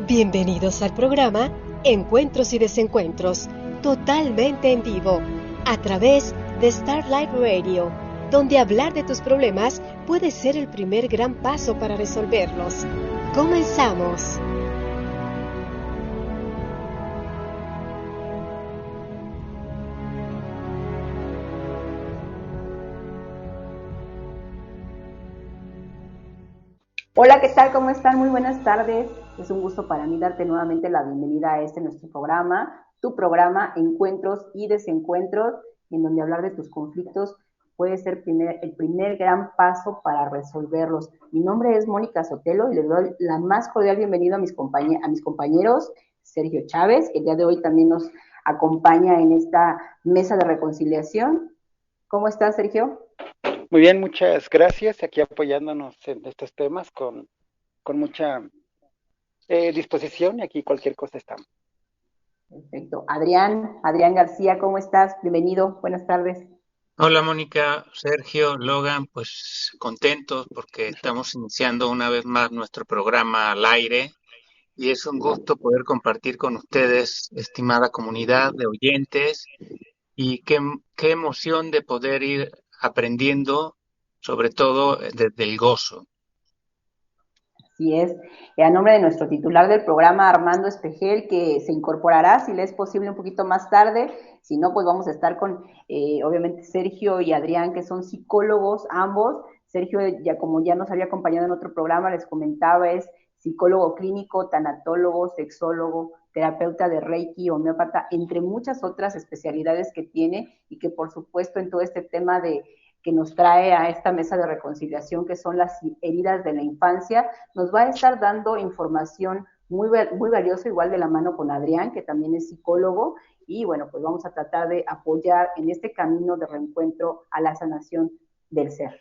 Bienvenidos al programa Encuentros y Desencuentros, totalmente en vivo, a través de Starlight Radio, donde hablar de tus problemas puede ser el primer gran paso para resolverlos. ¡Comenzamos! Hola, ¿qué tal? ¿Cómo están? Muy buenas tardes. Es un gusto para mí darte nuevamente la bienvenida a nuestro programa, tu programa Encuentros y Desencuentros, en donde hablar de tus conflictos puede ser el primer gran paso para resolverlos. Mi nombre es Mónica Sotelo y les doy la más cordial bienvenida a mis compañeros, Sergio Chávez, que el día de hoy también nos acompaña en esta mesa de reconciliación. ¿Cómo estás, Sergio? Muy bien, muchas gracias. Aquí apoyándonos en estos temas con mucha disposición y aquí cualquier cosa estamos. Perfecto. Adrián García, ¿cómo estás? Bienvenido, buenas tardes. Hola Mónica, Sergio, Logan, pues contentos porque estamos iniciando una vez más nuestro programa al aire y es un gusto poder compartir con ustedes, estimada comunidad de oyentes, y qué emoción de poder ir aprendiendo, sobre todo desde el gozo. Así es. A nombre de nuestro titular del programa, Armando Espejel, que se incorporará, si le es posible, un poquito más tarde. Si no, pues vamos a estar con, obviamente, Sergio y Adrián, que son psicólogos ambos. Sergio, como ya nos había acompañado en otro programa, les comentaba, es psicólogo clínico, tanatólogo, sexólogo, terapeuta de Reiki, homeópata, entre muchas otras especialidades que tiene y que, por supuesto, en todo este tema que nos trae a esta mesa de reconciliación, que son las heridas de la infancia, nos va a estar dando información muy valiosa, igual de la mano con Adrián, que también es psicólogo, y bueno, pues vamos a tratar de apoyar en este camino de reencuentro a la sanación del ser.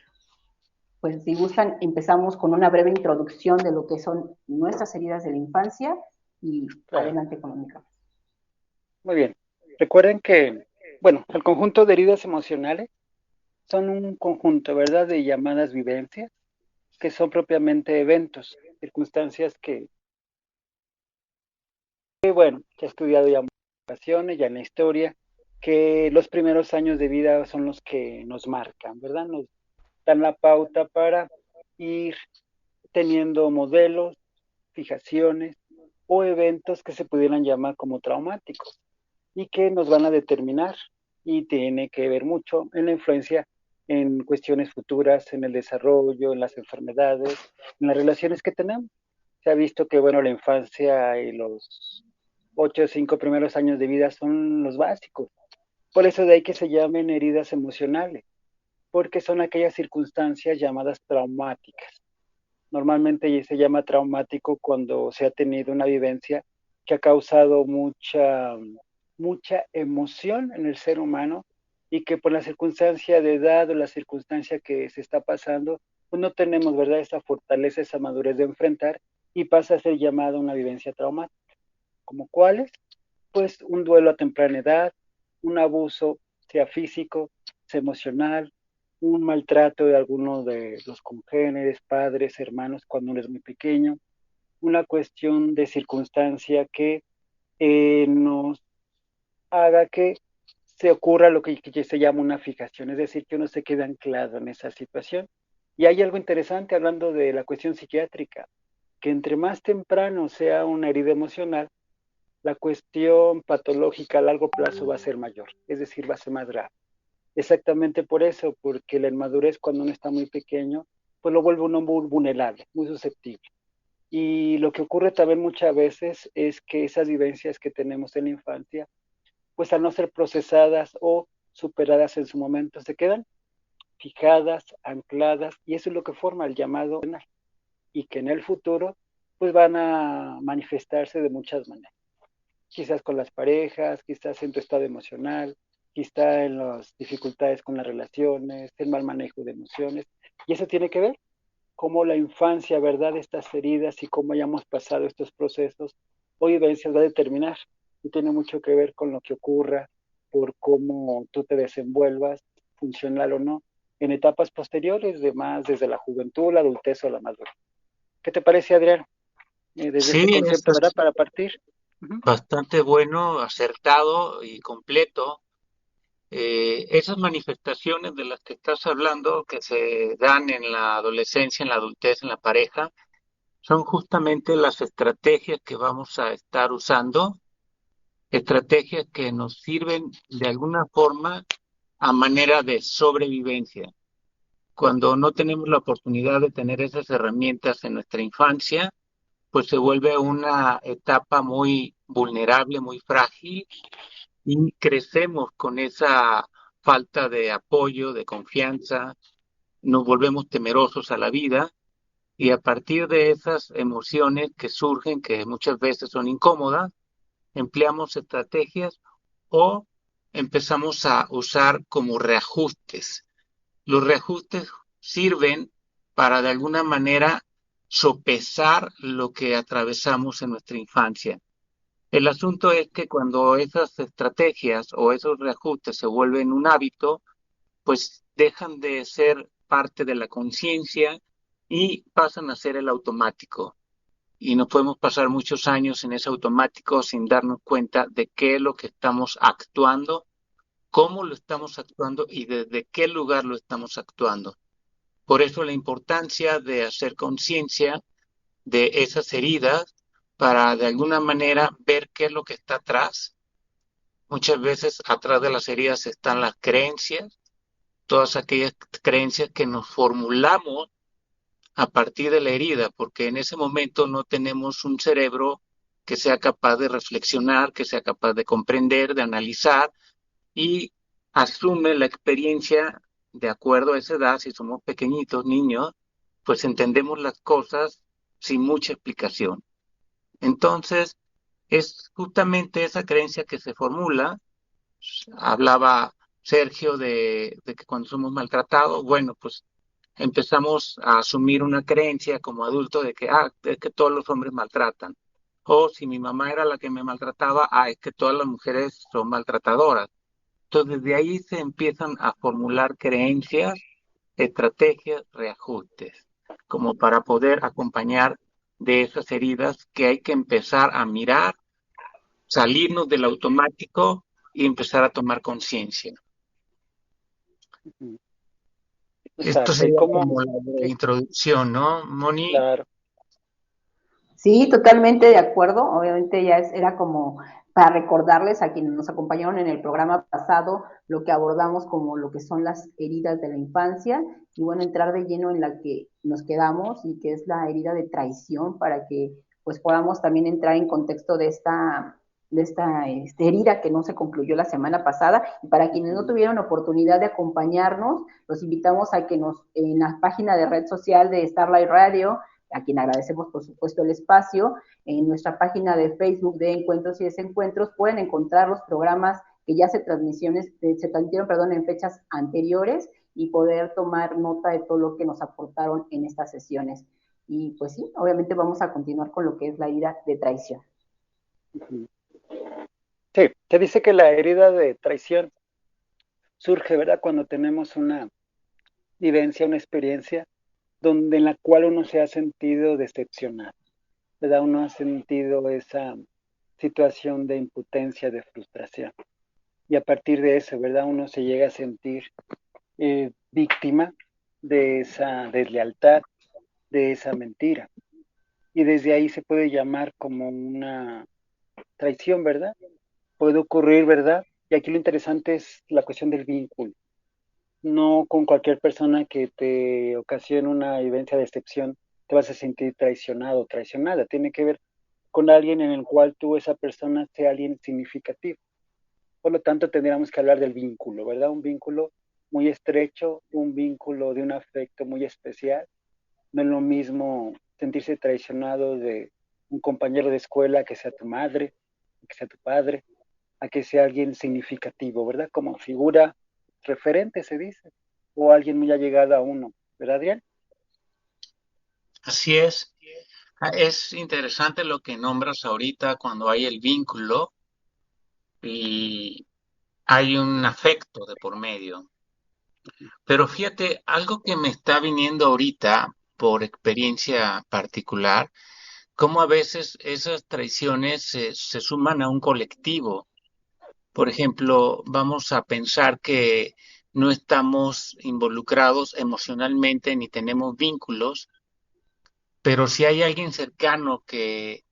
Pues si gustan, empezamos con una breve introducción de lo que son nuestras heridas de la infancia y claro, adelante con el micrófono. Muy bien. Recuerden que, bueno, el conjunto de heridas emocionales son un conjunto, ¿verdad?, de llamadas vivencias, que son propiamente eventos, circunstancias que bueno, ya he estudiado ya en ocasiones, ya en la historia, que los primeros años de vida son los que nos marcan, ¿verdad? Nos dan la pauta para ir teniendo modelos, fijaciones o eventos que se pudieran llamar como traumáticos y que nos van a determinar y tiene que ver mucho en la influencia en cuestiones futuras, en el desarrollo, en las enfermedades, en las relaciones que tenemos. Se ha visto que, bueno, la infancia y los 8 o 5 primeros años de vida son los básicos. Por eso de ahí que se llamen heridas emocionales, porque son aquellas circunstancias llamadas traumáticas. Normalmente se llama traumático cuando se ha tenido una vivencia que ha causado mucha emoción en el ser humano y que por la circunstancia de edad o la circunstancia que se está pasando, pues no tenemos, ¿verdad?, esa fortaleza, esa madurez de enfrentar y pasa a ser llamada una vivencia traumática. ¿Como cuáles? Pues un duelo a temprana edad, un abuso, sea físico, sea emocional, un maltrato de alguno de los congéneres, padres, hermanos, cuando uno es muy pequeño, una cuestión de circunstancia que nos haga que se ocurra lo que se llama una fijación, es decir, que uno se quede anclado en esa situación. Y hay algo interesante hablando de la cuestión psiquiátrica, que entre más temprano sea una herida emocional, la cuestión patológica a largo plazo va a ser mayor, es decir, va a ser más grave. Exactamente por eso, porque la inmadurez cuando uno está muy pequeño, pues lo vuelve uno muy vulnerable, muy susceptible. Y lo que ocurre también muchas veces es que esas vivencias que tenemos en la infancia, pues al no ser procesadas o superadas en su momento, se quedan fijadas, ancladas, y eso es lo que forma el llamado, y que en el futuro, pues van a manifestarse de muchas maneras. Quizás con las parejas, quizás en tu estado emocional, quizás en las dificultades con las relaciones, el mal manejo de emociones. Y eso tiene que ver cómo la infancia, ¿verdad?, estas heridas y cómo hayamos pasado estos procesos o vivencias va a determinar. Y tiene mucho que ver con lo que ocurra, por cómo tú te desenvuelvas, funcional o no, en etapas posteriores, desde la juventud, la adultez o la madurez. ¿Qué te parece, Adrián? desde Sí, este esto concepto, ¿verdad? es Para partir. Ujú. bastante bueno, acertado y completo. Esas manifestaciones de las que estás hablando, que se dan en la adolescencia, en la adultez, en la pareja, son justamente las estrategias que vamos a estar usando, estrategias que nos sirven de alguna forma a manera de sobrevivencia. Cuando no tenemos la oportunidad de tener esas herramientas en nuestra infancia, pues se vuelve una etapa muy vulnerable, muy frágil, y crecemos con esa falta de apoyo, de confianza, nos volvemos temerosos a la vida y a partir de esas emociones que surgen, que muchas veces son incómodas, empleamos estrategias o empezamos a usar como reajustes. Los reajustes sirven para de alguna manera sopesar lo que atravesamos en nuestra infancia. El asunto es que cuando esas estrategias o esos reajustes se vuelven un hábito, pues dejan de ser parte de la conciencia y pasan a ser el automático. Y no podemos pasar muchos años en ese automático sin darnos cuenta de qué es lo que estamos actuando, cómo lo estamos actuando y desde qué lugar lo estamos actuando. Por eso la importancia de hacer conciencia de esas heridas para de alguna manera ver qué es lo que está atrás. Muchas veces atrás de las heridas están las creencias, todas aquellas creencias que nos formulamos a partir de la herida, porque en ese momento no tenemos un cerebro que sea capaz de reflexionar, que sea capaz de comprender, de analizar y asume la experiencia de acuerdo a esa edad. Si somos pequeñitos, niños, pues entendemos las cosas sin mucha explicación. Entonces, es justamente esa creencia que se formula. Hablaba Sergio de que cuando somos maltratados, bueno, pues empezamos a asumir una creencia como adulto de que, es que todos los hombres maltratan. O si mi mamá era la que me maltrataba, es que todas las mujeres son maltratadoras. Entonces, de ahí se empiezan a formular creencias, estrategias, reajustes, como para poder acompañar de esas heridas que hay que empezar a mirar, salirnos del automático y empezar a tomar conciencia. Ujú. Esto Exacto. Y sería cómo, como la sí, introducción, ¿no, Moni? claro. Sí, totalmente de acuerdo. Obviamente era como para recordarles a quienes nos acompañaron en el programa pasado lo que abordamos como lo que son las heridas de la infancia y bueno, entrar de lleno en la que nos quedamos y que es la herida de traición para que pues podamos también entrar en contexto de esta herida que no se concluyó la semana pasada y para quienes no tuvieron oportunidad de acompañarnos, los invitamos a que en la página de red social de Starlight Radio, a quien agradecemos por supuesto el espacio. En nuestra página de Facebook de Encuentros y Desencuentros pueden encontrar los programas que ya se transmitieron, perdón, en fechas anteriores y poder tomar nota de todo lo que nos aportaron en estas sesiones. Y pues sí, obviamente vamos a continuar con lo que es la herida de traición. Ujú. Sí, se dice que la herida de traición surge, ¿verdad? Cuando tenemos una vivencia, una experiencia donde en la cual uno se ha sentido decepcionado, ¿verdad? Uno ha sentido esa situación de impotencia, de frustración. Y a partir de eso, ¿verdad? Uno se llega a sentir víctima de esa deslealtad, de esa mentira. Y desde ahí se puede llamar como una traición, ¿verdad? Puede ocurrir, ¿verdad? Y aquí lo interesante es la cuestión del vínculo. No con cualquier persona que te ocasione una vivencia de decepción te vas a sentir traicionado o traicionada. Tiene que ver con alguien en el cual tú, esa persona, sea alguien significativo. Por lo tanto, tendríamos que hablar del vínculo, ¿verdad? Un vínculo muy estrecho, un vínculo de un afecto muy especial. No es lo mismo sentirse traicionado de un compañero de escuela que sea tu madre, que sea tu padre, a que sea alguien significativo, ¿verdad? Como figura referente, se dice, o alguien muy allegado a uno, ¿verdad, Adrián? Así es. Es interesante lo que nombras ahorita cuando hay el vínculo y hay un afecto de por medio. Pero fíjate, algo que me está viniendo ahorita por experiencia particular, cómo a veces esas traiciones se suman a un colectivo. Por ejemplo, vamos a pensar que no estamos involucrados emocionalmente ni tenemos vínculos, pero si hay alguien cercano que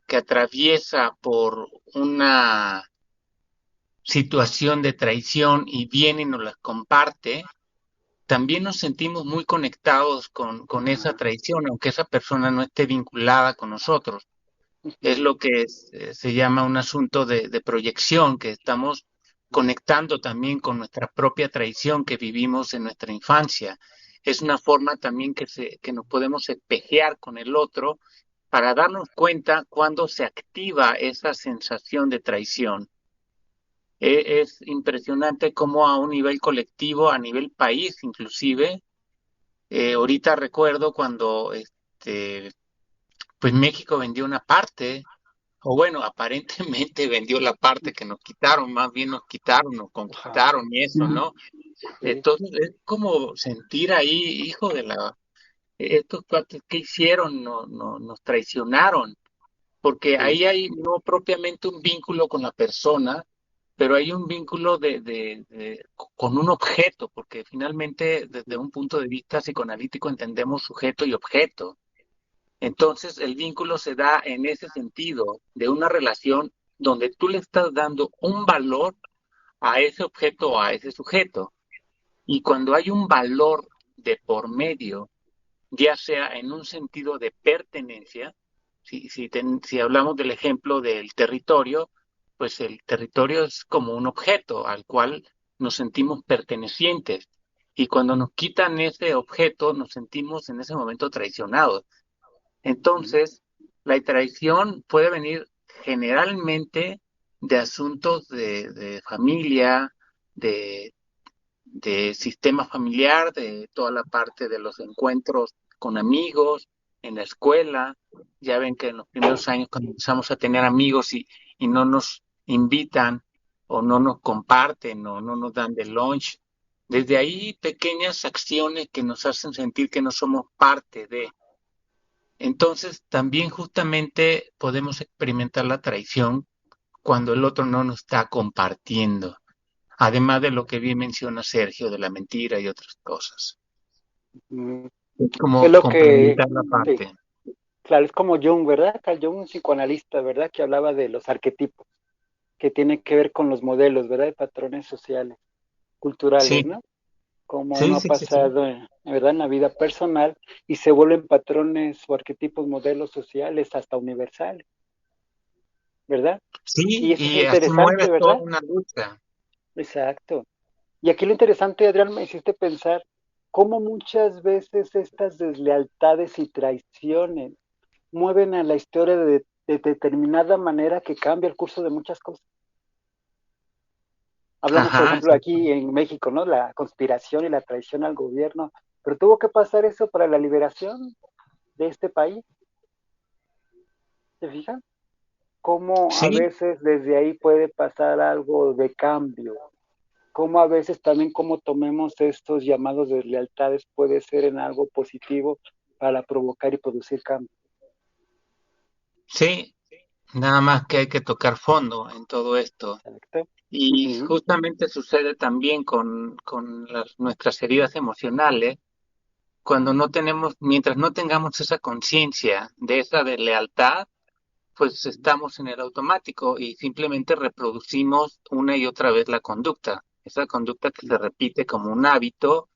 atraviesa por una situación de traición y viene y nos la comparte, también nos sentimos muy conectados con esa traición, aunque esa persona no esté vinculada con nosotros. Es lo que se llama un asunto de proyección, que estamos conectando también con nuestra propia traición que vivimos en nuestra infancia. Es una forma también que nos podemos espejear con el otro para darnos cuenta cuando se activa esa sensación de traición. Es impresionante cómo a un nivel colectivo, a nivel país inclusive, ahorita recuerdo cuando pues México vendió una parte, o bueno, aparentemente vendió la parte que nos quitaron, más bien nos quitaron, nos Ajá, conquistaron y eso, ¿no? sí, Entonces es como sentir ahí, hijo de estos cuates que hicieron, nos traicionaron, porque sí, ahí hay no propiamente un vínculo con la persona, pero hay un vínculo con un objeto, porque finalmente desde un punto de vista psicoanalítico entendemos sujeto y objeto. Entonces, el vínculo se da en ese sentido, de una relación donde tú le estás dando un valor a ese objeto o a ese sujeto. Y cuando hay un valor de por medio, ya sea en un sentido de pertenencia, si hablamos del ejemplo del territorio, pues el territorio es como un objeto al cual nos sentimos pertenecientes. Y cuando nos quitan ese objeto, nos sentimos en ese momento traicionados. Entonces, la traición puede venir generalmente de asuntos de familia, de, de sistema familiar, de toda la parte de los encuentros con amigos, en la escuela. Ya ven que en los primeros años cuando empezamos a tener amigos y no nos invitan o no nos comparten o no nos dan de lunch, desde ahí pequeñas acciones que nos hacen sentir que no somos parte de. Entonces, también justamente podemos experimentar la traición cuando el otro no nos está compartiendo, además de lo que bien menciona Sergio de la mentira y otras cosas. mm, Es es como lo que, complementar la sí, parte. claro, es como Jung, ¿verdad? Carl Jung, un psicoanalista, ¿verdad? Que hablaba de los arquetipos, que tiene que ver con los modelos, ¿verdad? De patrones sociales, culturales, Sí, ¿no? Cómo sí, uno ha sí, sí, sí. pasado, ¿verdad? En la vida personal y se vuelven patrones o arquetipos, modelos sociales hasta universales, ¿verdad? Y Sí, eso es y así interesante, mueves toda ¿verdad? una lucha. Exacto. Y aquí lo interesante, Adrián, me hiciste pensar cómo muchas veces estas deslealtades y traiciones mueven a la historia de determinada manera que cambia el curso de muchas cosas. Hablamos, por Ajá, ejemplo, aquí en México, ¿no? La conspiración y la traición al gobierno, pero tuvo que pasar eso para la liberación de este país, ¿te fijas? Cómo a sí, veces desde ahí puede pasar algo de cambio, cómo a veces también como tomemos estos llamados de lealtades puede ser en algo positivo para provocar y producir cambio. sí, nada más que hay que tocar fondo en todo esto. ¿Exacto? Y Uh-huh. justamente sucede también con nuestras heridas emocionales cuando no tenemos, mientras no tengamos esa conciencia de esa de lealtad, pues estamos en el automático y simplemente reproducimos una y otra vez la conducta, esa conducta que se repite como un hábito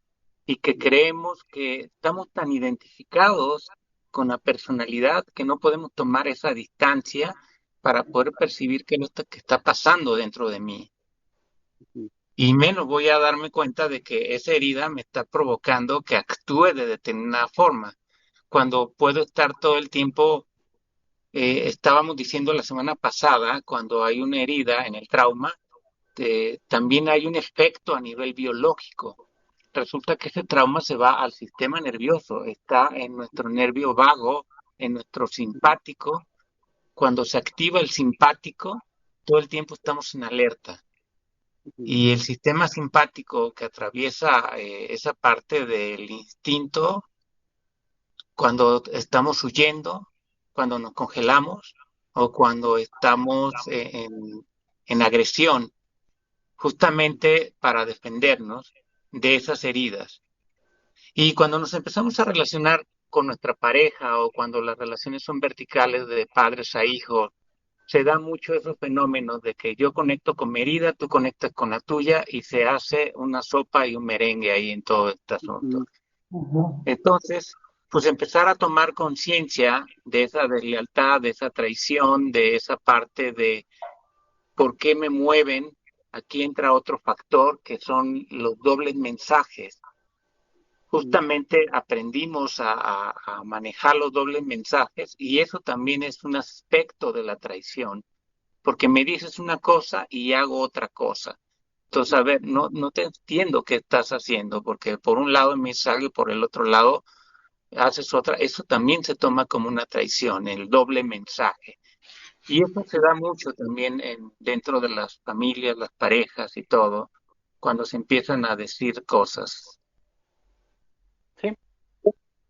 y que creemos que estamos tan identificados con la personalidad que no podemos tomar esa distancia para poder percibir qué es lo que está pasando dentro de mí. Y menos voy a darme cuenta de que esa herida me está provocando que actúe de determinada forma. Cuando puedo estar todo el tiempo, estábamos diciendo la semana pasada, cuando hay una herida en el trauma, también hay un efecto a nivel biológico. Resulta que ese trauma se va al sistema nervioso, está en nuestro nervio vago, en nuestro simpático. Cuando se activa el simpático, todo el tiempo estamos en alerta. Y el sistema simpático que atraviesa esa parte del instinto, cuando estamos huyendo, cuando nos congelamos o cuando estamos en agresión, justamente para defendernos de esas heridas. Y cuando nos empezamos a relacionar con nuestra pareja o cuando las relaciones son verticales de padres a hijos, se da mucho esos fenómenos de que yo conecto con mi herida, tú conectas con la tuya y se hace una sopa y un merengue ahí en todo este asunto. Entonces, pues empezar a tomar conciencia de esa deslealtad, de esa traición, de esa parte de por qué me mueven. Aquí entra otro factor que son los dobles mensajes. Justamente aprendimos a manejar los dobles mensajes y eso también es un aspecto de la traición, porque me dices una cosa y hago otra cosa. Entonces, a ver, no te entiendo qué estás haciendo, porque por un lado me salgo y por el otro lado haces otra. Eso también se toma como una traición, el doble mensaje. Y eso se da mucho también dentro de las familias, las parejas y todo, cuando se empiezan a decir cosas. Sí,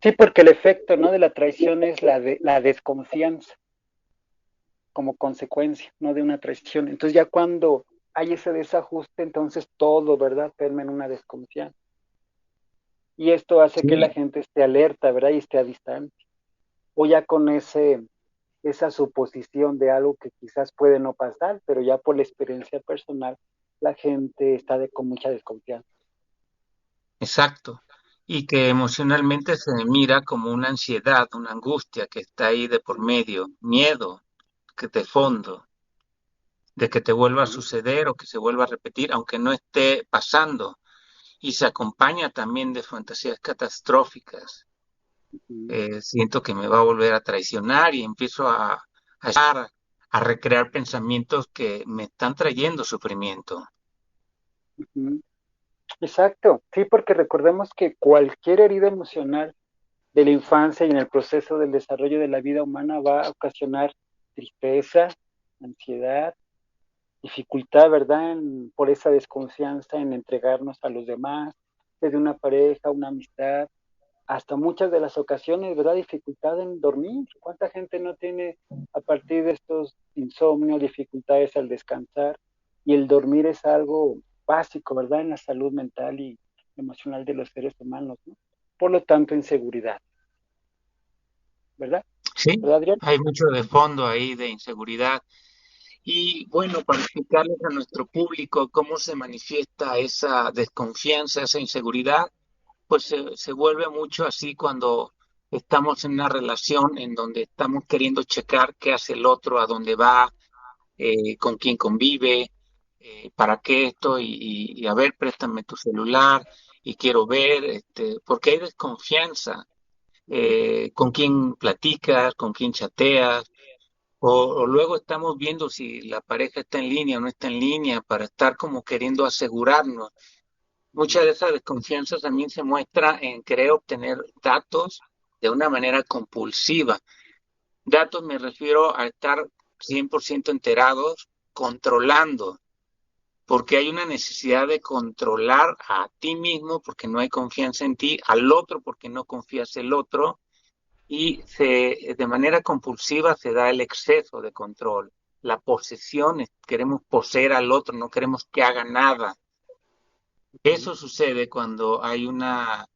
sí, porque el efecto, ¿no?, de la traición es la desconfianza como consecuencia, ¿no?, de una traición. Entonces ya cuando hay ese desajuste, entonces todo, ¿verdad?, permea en una desconfianza. Y esto hace que la Sí. gente esté alerta, ¿verdad?, y esté a distancia. O ya con esa suposición de algo que quizás puede no pasar, pero ya por la experiencia personal, la gente está con mucha desconfianza. Exacto. Y que emocionalmente se mira como una ansiedad, una angustia que está ahí de por medio, miedo que de fondo, de que te vuelva a ¿Sí? suceder o que se vuelva a repetir, aunque no esté pasando. Y se acompaña también de fantasías catastróficas. Uh-huh. Siento que me va a volver a traicionar y empiezo a recrear pensamientos que me están trayendo sufrimiento. Uh-huh. Exacto, sí, porque recordemos que cualquier herida emocional de la infancia y en el proceso del desarrollo de la vida humana va a ocasionar tristeza, ansiedad, dificultad, ¿verdad?, por esa desconfianza en entregarnos a los demás, desde una pareja, una amistad, hasta muchas de las ocasiones, ¿verdad?, dificultad en dormir. ¿Cuánta gente no tiene a partir de estos insomnios, dificultades al descansar? Y el dormir es algo básico, ¿verdad?, en la salud mental y emocional de los seres humanos, ¿no? Por lo tanto, inseguridad, ¿verdad? Sí, ¿Verdad, Adrián? hay mucho de fondo ahí de inseguridad. Y bueno, para explicarles a nuestro público cómo se manifiesta esa desconfianza, esa inseguridad, pues se vuelve mucho así cuando estamos en una relación en donde estamos queriendo checar qué hace el otro, a dónde va, con quién convive, para qué esto, y a ver, préstame tu celular y quiero ver, porque hay desconfianza, con quién platicas, con quién chateas, o luego estamos viendo si la pareja está en línea o no está en línea para estar como queriendo asegurarnos. Mucha de esa desconfianza también se muestra en querer obtener datos de una manera compulsiva. Datos me refiero a estar 100% enterados, controlando, porque hay una necesidad de controlar a ti mismo porque no hay confianza en ti, al otro porque no confías en el otro, y de manera compulsiva se da el exceso de control. La posesión, queremos poseer al otro, no queremos que haga nada. Eso sucede cuando hay una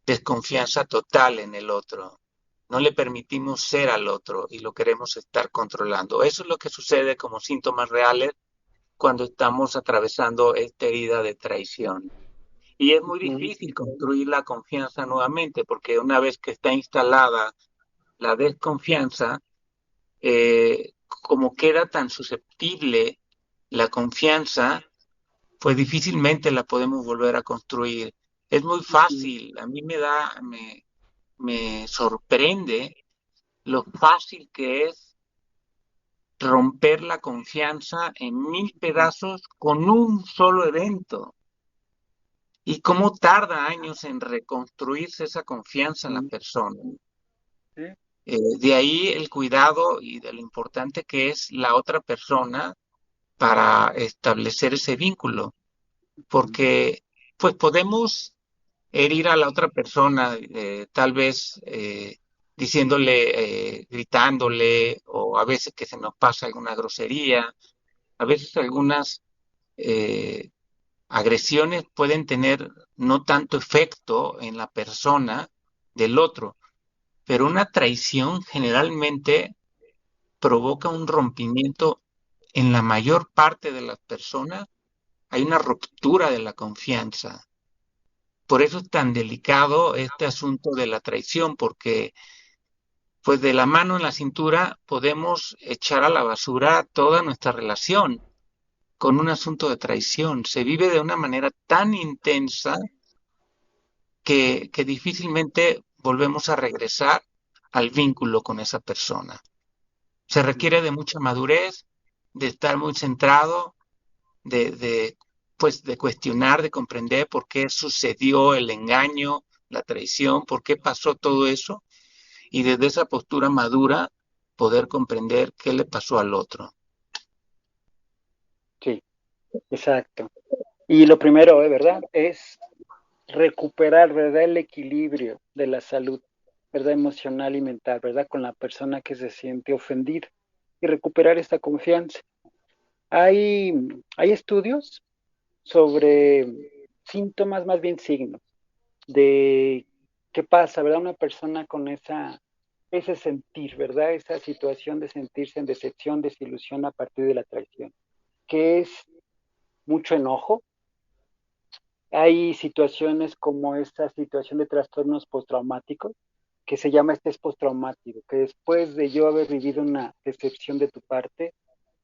desconfianza total en el otro. No le permitimos ser al otro y lo queremos estar controlando. Eso es lo que sucede como síntomas reales cuando estamos atravesando esta herida de traición. Y es muy Uh-huh. difícil construir la confianza nuevamente, porque una vez que está instalada la desconfianza, como queda tan susceptible la confianza, pues difícilmente la podemos volver a construir. Es muy Uh-huh. fácil, a mí me sorprende lo fácil que es romper la confianza en mil pedazos con un solo evento. Y cómo tarda años en reconstruirse esa confianza en la Uh-huh. persona. Sí. De ahí el cuidado y de lo importante que es la otra persona para establecer ese vínculo, Uh-huh. porque pues podemos herir a la otra persona, tal vez diciéndole, gritándole, o a veces que se nos pasa alguna grosería, a veces algunas eh, agresiones pueden tener no tanto efecto en la persona del otro, pero una traición generalmente provoca un rompimiento en la mayor parte de las personas, hay una ruptura de la confianza. Por eso es tan delicado este asunto de la traición, porque pues de la mano en la cintura podemos echar a la basura toda nuestra relación con un asunto de traición. Se vive de una manera tan intensa que difícilmente volvemos a regresar al vínculo con esa persona. Se requiere de mucha madurez, de estar muy centrado, de, pues, de cuestionar, de comprender por qué sucedió el engaño, la traición, por qué pasó todo eso, y desde esa postura madura poder comprender qué le pasó al otro. Sí, exacto. Y lo primero, ¿verdad? Es recuperar, ¿verdad? El equilibrio de la salud, ¿verdad? Emocional y mental, ¿verdad? Con la persona que se siente ofendida y recuperar esta confianza. Hay, hay estudios sobre síntomas, más bien signos, de qué pasa, ¿verdad? Una persona con ese sentir, ¿verdad? Esa situación de sentirse en decepción, desilusión a partir de la traición, que es mucho enojo. Hay situaciones como esta situación de trastornos postraumáticos, que se llama estrés postraumático, que después de yo haber vivido una decepción de tu parte,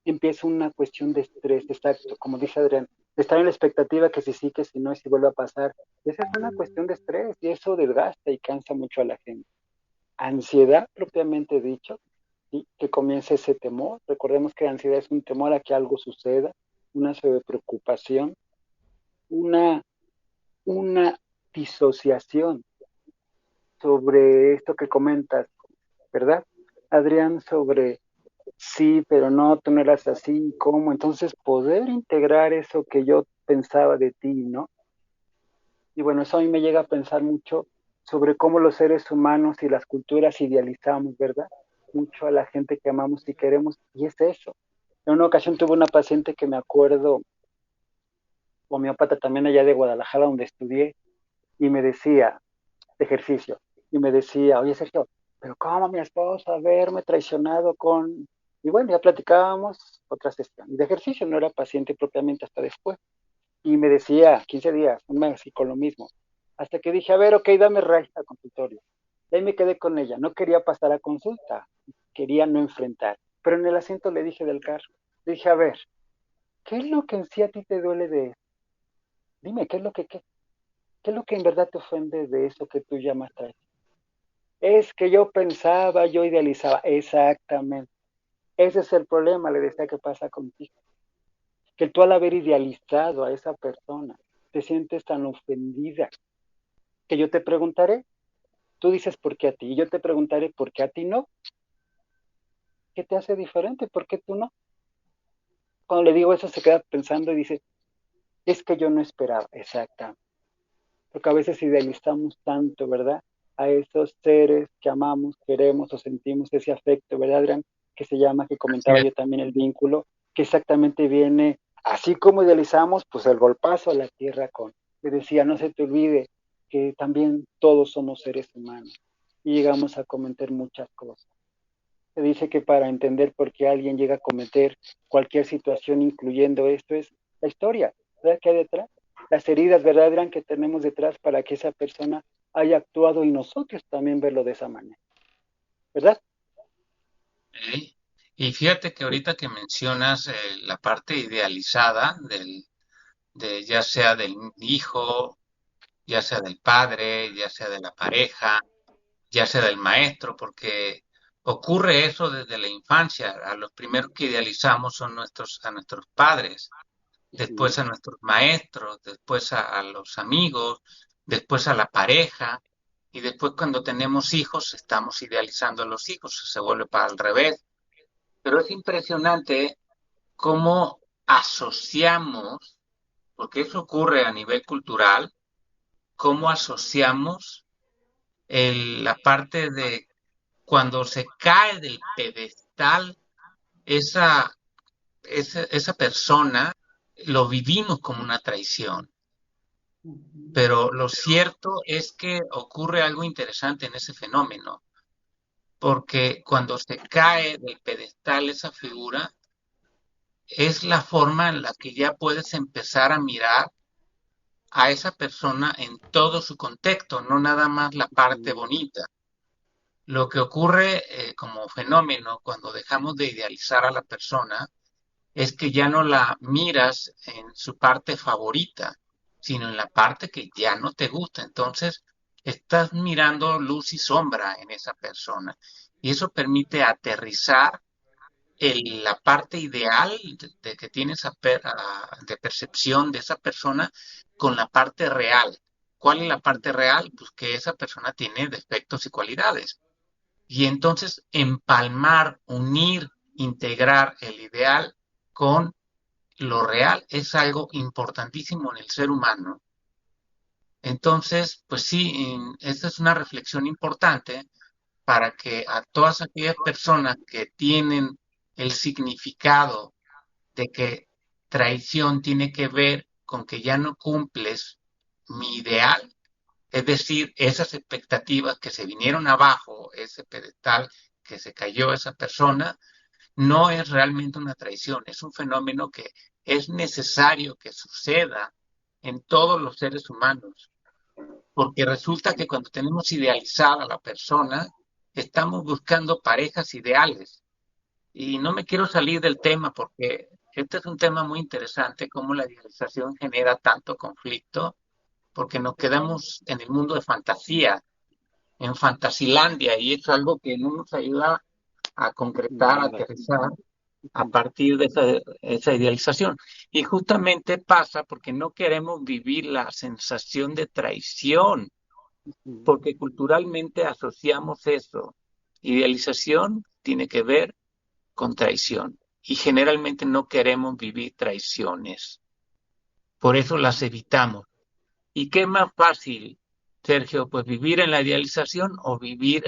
empieza una cuestión de estrés, exacto, como dice Adrián, de estar en la expectativa que si sí, que si no, y si vuelve a pasar. Esa es una cuestión de estrés y eso desgasta y cansa mucho a la gente. Ansiedad, propiamente dicho, ¿sí? Que comienza ese temor. Recordemos que la ansiedad es un temor a que algo suceda, una sobrepreocupación, una, una disociación sobre esto que comentas, ¿verdad? Adrián, sobre sí, pero no, tú no eras así, ¿cómo? Entonces poder integrar eso que yo pensaba de ti, ¿no? Y bueno, eso a mí me llega a pensar mucho sobre cómo los seres humanos y las culturas idealizamos, ¿verdad? Mucho a la gente que amamos y queremos, y es eso. En una ocasión tuve una paciente que me acuerdo, homeópata también allá de Guadalajara, donde estudié, y me decía, de ejercicio, y me decía, oye Sergio, pero ¿cómo mi esposa haberme traicionado con...? Y bueno, ya platicábamos otra sesión. Y de ejercicio no era paciente propiamente hasta después. Y me decía, 15 días, un mes, y con lo mismo. Hasta que dije, a ver, ok, dame raíz al consultorio. Y ahí me quedé con ella. No quería pasar a consulta, quería no enfrentar. Pero en el asiento le dije del carro, le dije, a ver, ¿qué es lo que en sí a ti te duele de eso? Dime, ¿qué es lo que en verdad te ofende de eso que tú llamas traición? Es que yo pensaba, yo idealizaba. Exactamente. Ese es el problema, le decía, que pasa contigo. Que tú al haber idealizado a esa persona, te sientes tan ofendida que yo te preguntaré, tú dices por qué a ti, y yo te preguntaré por qué a ti no. ¿Qué te hace diferente? ¿Por qué tú no? Cuando le digo eso se queda pensando y dice, es que yo no esperaba. Exactamente. Porque a veces idealizamos tanto, ¿verdad? A esos seres que amamos, queremos o sentimos ese afecto, ¿verdad, Adrián? Que se llama, que Así comentaba es. yo también, el vínculo, que exactamente viene, así como idealizamos, pues el golpazo a la tierra con, le decía, no se te olvide que también todos somos seres humanos y llegamos a cometer muchas cosas. Se dice que para entender por qué alguien llega a cometer cualquier situación, incluyendo esto, es la historia, ¿verdad? ¿Qué hay detrás? Las heridas, ¿verdad, Adrián, que tenemos detrás para que esa persona haya actuado y nosotros también verlo de esa manera, ¿verdad? ¿Eh? Y fíjate que ahorita que mencionas la parte idealizada de ya sea del hijo, ya sea del padre, ya sea de la pareja, ya sea del maestro, porque ocurre eso desde la infancia. A los primeros que idealizamos son a nuestros padres, Uh-huh. después a nuestros maestros, después a los amigos, después a la pareja, y después cuando tenemos hijos estamos idealizando a los hijos, se vuelve para al revés. Pero es impresionante cómo asociamos, porque eso ocurre a nivel cultural, cómo asociamos la parte de cuando se cae del pedestal, esa persona lo vivimos como una traición. Pero lo cierto es que ocurre algo interesante en ese fenómeno, porque cuando se cae del pedestal esa figura, es la forma en la que ya puedes empezar a mirar a esa persona en todo su contexto, no nada más la parte bonita. Lo que ocurre como fenómeno cuando dejamos de idealizar a la persona es que ya no la miras en su parte favorita, sino en la parte que ya no te gusta. Entonces, estás mirando luz y sombra en esa persona. Y eso permite aterrizar la parte ideal de que tienes de percepción de esa persona con la parte real. ¿Cuál es la parte real? Pues que esa persona tiene defectos y cualidades. Y entonces empalmar, unir, integrar el ideal con lo real es algo importantísimo en el ser humano. Entonces, pues sí, esta es una reflexión importante para que a todas aquellas personas que tienen el significado de que traición tiene que ver con que ya no cumples mi ideal, es decir, esas expectativas que se vinieron abajo, ese pedestal que se cayó esa persona, no es realmente una traición, es un fenómeno que es necesario que suceda en todos los seres humanos, porque resulta que cuando tenemos idealizada a la persona, estamos buscando parejas ideales. Y no me quiero salir del tema porque este es un tema muy interesante, cómo la idealización genera tanto conflicto, porque nos quedamos en el mundo de fantasía, en Fantasilandia, y es algo que no nos ayuda a concretar, a Nada. aterrizar a partir de esa idealización. Y justamente pasa porque no queremos vivir la sensación de traición, porque culturalmente asociamos eso. Idealización tiene que ver con traición y generalmente no queremos vivir traiciones. Por eso las evitamos. ¿Y qué es más fácil, Sergio? Pues vivir en la idealización o vivir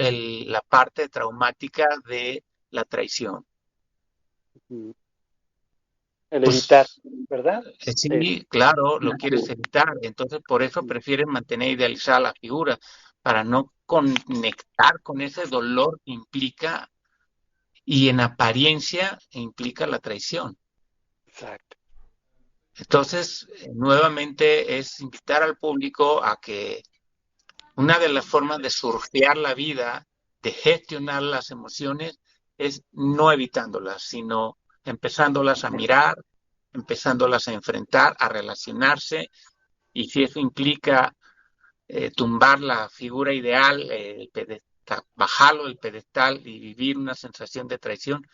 la parte traumática de la traición. El evitar, Pues ¿verdad? sí, claro, lo quieres evitar. Entonces, por eso prefieres mantener idealizada la figura, para no conectar con ese dolor que implica y en apariencia implica la traición. Exacto. Entonces, nuevamente es invitar al público a que una de las formas de surfear la vida, de gestionar las emociones, es no evitándolas, sino empezándolas a mirar, empezándolas a enfrentar, a relacionarse, y si eso implica tumbar la figura ideal, bajarlo del pedestal y vivir una sensación de traición,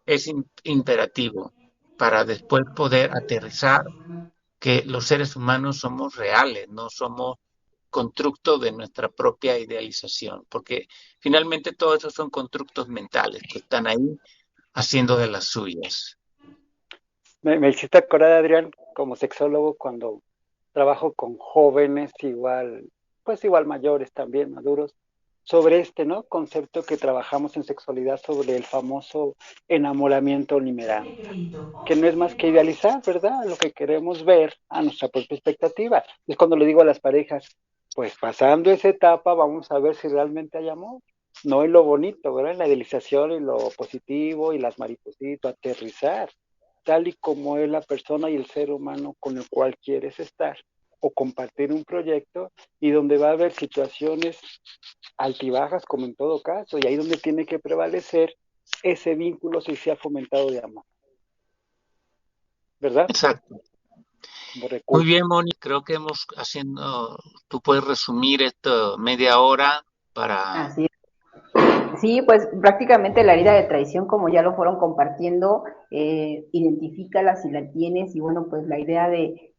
es imperativo para después poder aterrizar que los seres humanos somos reales, no somos constructo de nuestra propia idealización, porque finalmente todos esos son constructos mentales que están ahí haciendo de las suyas. Me hiciste acordar, Adrián, como sexólogo, cuando trabajo con jóvenes igual, pues igual mayores también, maduros, sobre este, ¿no? Concepto que trabajamos en sexualidad sobre el famoso enamoramiento limerano, que no es más que idealizar, ¿verdad? Lo que queremos ver a nuestra propia expectativa. Es cuando le digo a las parejas, pues pasando esa etapa vamos a ver si realmente hay amor. No en lo bonito, ¿verdad? En la idealización y lo positivo y las maripositas, aterrizar, tal y como es la persona y el ser humano con el cual quieres estar o compartir un proyecto y donde va a haber situaciones altibajas como en todo caso y ahí donde tiene que prevalecer ese vínculo si se ha fomentado de amor, ¿verdad? Exacto. Muy bien, Moni, creo que tú puedes resumir esto media hora para... Así es. Sí, pues prácticamente la herida de traición, como ya lo fueron compartiendo, identifícala si la tienes y bueno, pues la idea de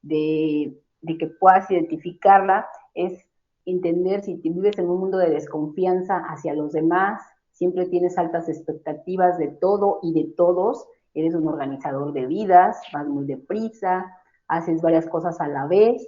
que puedas identificarla es entender si te vives en un mundo de desconfianza hacia los demás, siempre tienes altas expectativas de todo y de todos, eres un organizador de vidas, vas muy deprisa, haces varias cosas a la vez,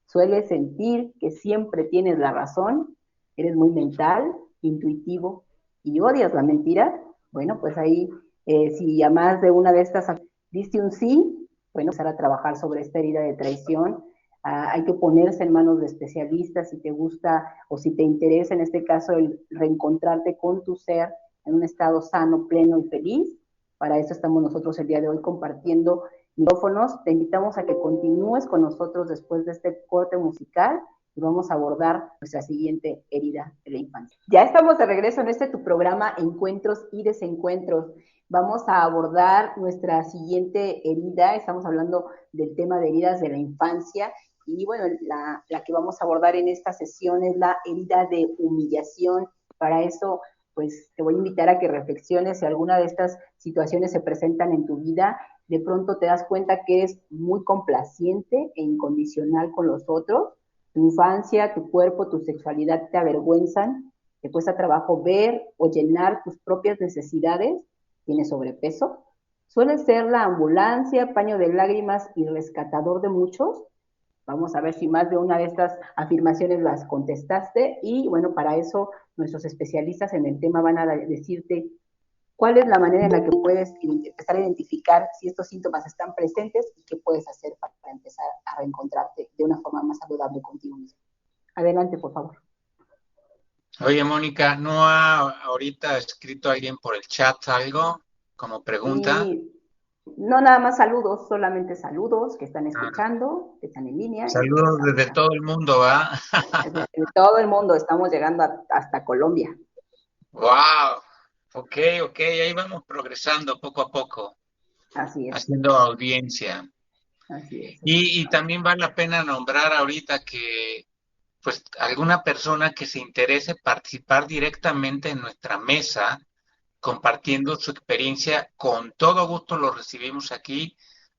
sueles sentir que siempre tienes la razón, eres muy mental, intuitivo y odias la mentira, bueno, pues ahí, si a más de una de estas diste un sí, bueno, empezar a trabajar sobre esta herida de traición. Hay que ponerse en manos de especialistas si te gusta o si te interesa, en este caso, el reencontrarte con tu ser en un estado sano, pleno y feliz. Para eso estamos nosotros el día de hoy compartiendo micrófonos. Te invitamos a que continúes con nosotros después de este corte musical y vamos a abordar nuestra siguiente herida de la infancia. Ya estamos de regreso en tu programa Encuentros y Desencuentros. Vamos a abordar nuestra siguiente herida. Estamos hablando del tema de heridas de la infancia. Y bueno, la que vamos a abordar en esta sesión es la herida de humillación. Para eso, pues te voy a invitar a que reflexiones si alguna de estas situaciones se presentan en tu vida. De pronto te das cuenta que eres muy complaciente e incondicional con los otros. Tu infancia, tu cuerpo, tu sexualidad te avergüenzan. Te cuesta trabajo ver o llenar tus propias necesidades. Tienes sobrepeso. Suele ser la ambulancia, paño de lágrimas y rescatador de muchos. Vamos a ver si más de una de estas afirmaciones las contestaste y bueno, para eso nuestros especialistas en el tema van a decirte cuál es la manera en la que puedes empezar a identificar si estos síntomas están presentes y qué puedes hacer para empezar a reencontrarte de una forma más saludable contigo mismo. Adelante, por favor. Oye, Mónica, ¿no ha ahorita escrito alguien por el chat algo como pregunta? Y no nada más saludos, solamente saludos que están escuchando, que están en línea. Saludos desde todo el mundo, ¿va? Desde todo el mundo, estamos llegando hasta Colombia. ¡Wow! Ok, ahí vamos progresando poco a poco. Así es. Haciendo audiencia. Así es. Y también vale la pena nombrar ahorita que pues alguna persona que se interese participar directamente en nuestra mesa, compartiendo su experiencia, con todo gusto lo recibimos aquí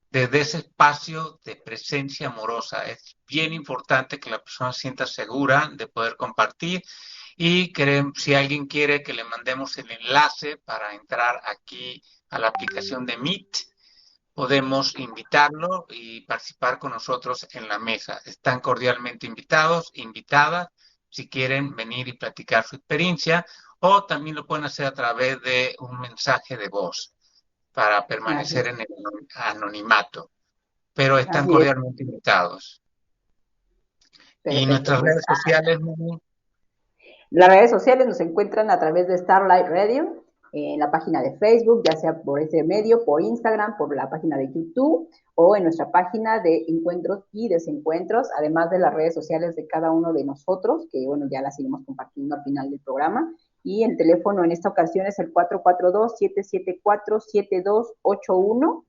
desde ese espacio de presencia amorosa. Es bien importante que la persona se sienta segura de poder compartir y si alguien quiere que le mandemos el enlace para entrar aquí a la aplicación de Meet, podemos invitarlo y participar con nosotros en la mesa. Están cordialmente invitados, invitadas, si quieren venir y platicar su experiencia, o también lo pueden hacer a través de un mensaje de voz para permanecer en el anonimato. Pero están cordialmente invitados. Perfecto, y nuestras redes sociales. Las redes sociales nos encuentran a través de Starlight Radio, en la página de Facebook, ya sea por ese medio, por Instagram, por la página de YouTube o en nuestra página de Encuentros y Desencuentros, además de las redes sociales de cada uno de nosotros, que bueno, ya las iremos compartiendo al final del programa. Y el teléfono en esta ocasión es el 442-774-7281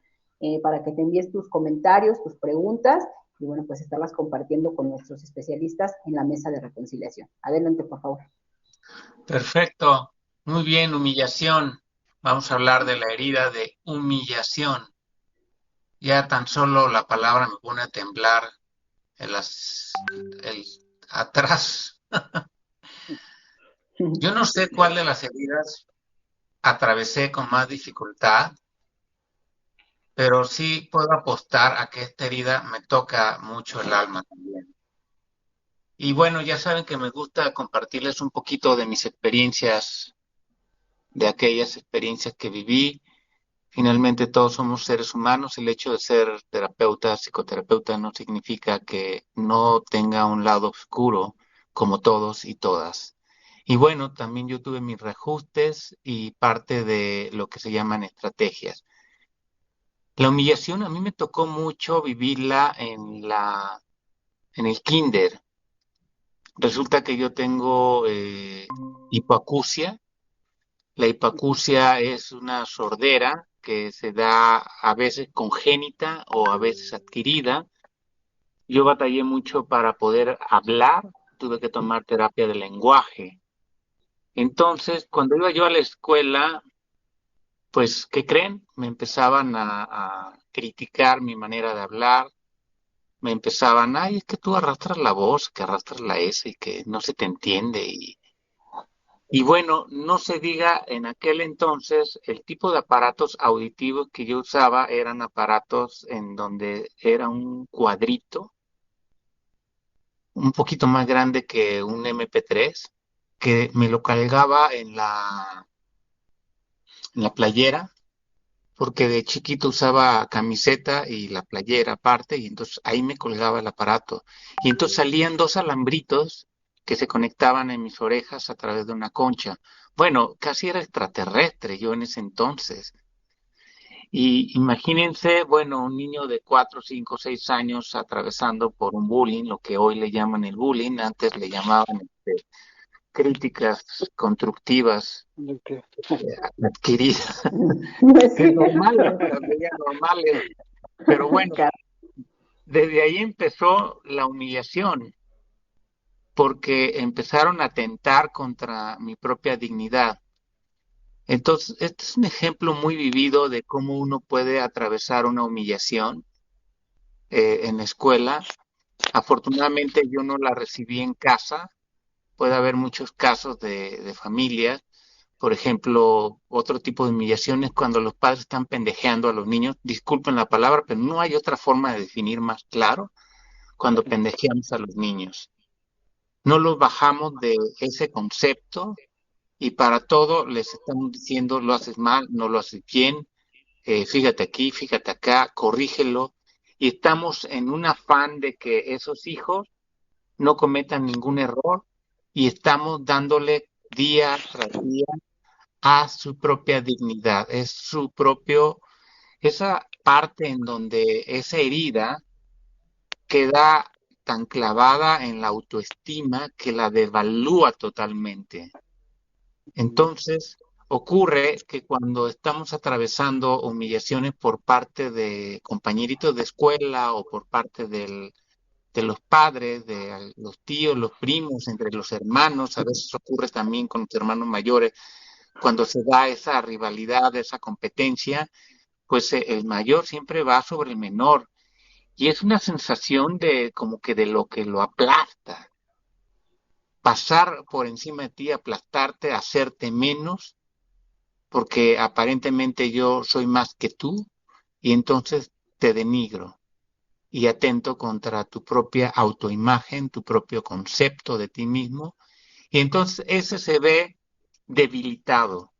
para que te envíes tus comentarios, tus preguntas y bueno, pues estarlas compartiendo con nuestros especialistas en la mesa de reconciliación. Adelante, por favor. Perfecto. Muy bien, humillación. Vamos a hablar de la herida de humillación. Ya tan solo la palabra me pone a temblar el atrás. Yo no sé cuál de las heridas atravesé con más dificultad, pero sí puedo apostar a que esta herida me toca mucho el alma también. Y bueno, ya saben que me gusta compartirles un poquito de mis experiencias, de aquellas experiencias que viví. Finalmente todos somos seres humanos. El hecho de ser terapeuta, psicoterapeuta, no significa que no tenga un lado oscuro, como todos y todas. Y bueno, también yo tuve mis reajustes y parte de lo que se llaman estrategias. La humillación a mí me tocó mucho vivirla en el kinder. Resulta que yo tengo hipoacusia. La hipoacusia es una sordera que se da a veces congénita o a veces adquirida. Yo batallé mucho para poder hablar, tuve que tomar terapia de lenguaje. Entonces, cuando iba yo a la escuela, pues, ¿qué creen? Me empezaban a criticar mi manera de hablar, me empezaban, ay, es que tú arrastras la voz, que arrastras la S y que no se te entiende. Y bueno, no se diga, en aquel entonces el tipo de aparatos auditivos que yo usaba eran aparatos en donde era un cuadrito, un poquito más grande que un MP3, que me lo cargaba la playera, porque de chiquito usaba camiseta y la playera aparte, y entonces ahí me colgaba el aparato. Y entonces salían dos alambritos que se conectaban en mis orejas a través de una concha. Bueno, casi era extraterrestre yo en ese entonces. Y imagínense, bueno, un niño de 4, 5, 6 años atravesando por un bullying, lo que hoy le llaman el bullying, antes le llamaban críticas constructivas Ok. adquiridas, que Sí. normales, para mí ya normales, pero bueno, desde ahí empezó la humillación, porque empezaron a atentar contra mi propia dignidad. Entonces, este es un ejemplo muy vivido de cómo uno puede atravesar una humillación en la escuela. Afortunadamente yo no la recibí en casa. Puede haber muchos casos de familias. Por ejemplo, otro tipo de humillación es cuando los padres están pendejeando a los niños. Disculpen la palabra, pero no hay otra forma de definir más claro cuando pendejeamos a los niños. No los bajamos de ese concepto y para todo les estamos diciendo lo haces mal, no lo haces bien, fíjate aquí, fíjate acá, corrígelo. Y estamos en un afán de que esos hijos no cometan ningún error y estamos dándole día tras día a su propia dignidad. Es su propio, esa parte en donde esa herida queda tan clavada en la autoestima que la devalúa totalmente. Entonces, ocurre que cuando estamos atravesando humillaciones por parte de compañeritos de escuela o por parte de los padres, de los tíos, los primos, entre los hermanos, a veces ocurre también con los hermanos mayores, cuando se da esa rivalidad, esa competencia, pues el mayor siempre va sobre el menor. Y es una sensación de como que de lo que lo aplasta, pasar por encima de ti, aplastarte, hacerte menos, porque aparentemente yo soy más que tú, y entonces te denigro y atento contra tu propia autoimagen, tu propio concepto de ti mismo, y entonces ese se ve debilitado.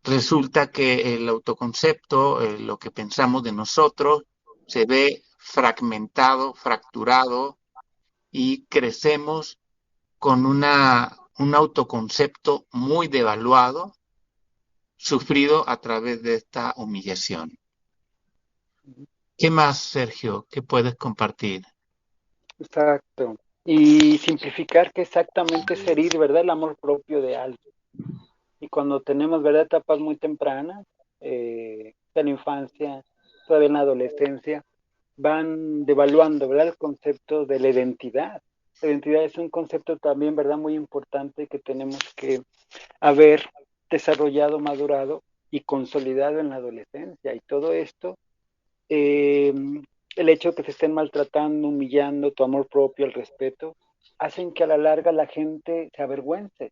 Resulta que el autoconcepto, lo que pensamos de nosotros, se ve fragmentado, fracturado, y crecemos con un autoconcepto muy devaluado, sufrido a través de esta humillación. ¿Qué más, Sergio? ¿Qué puedes compartir? Exacto. Y simplificar que exactamente es herir, ¿verdad? El amor propio de alguien. Y cuando tenemos, ¿verdad? Etapas muy tempranas, en la infancia, todavía en la adolescencia, van devaluando, ¿verdad? El concepto de la identidad. La identidad es un concepto también, ¿verdad? Muy importante que tenemos que haber desarrollado, madurado y consolidado en la adolescencia. Y todo esto, eh, el hecho de que se estén maltratando, humillando, tu amor propio, el respeto, hacen que a la larga la gente se avergüence,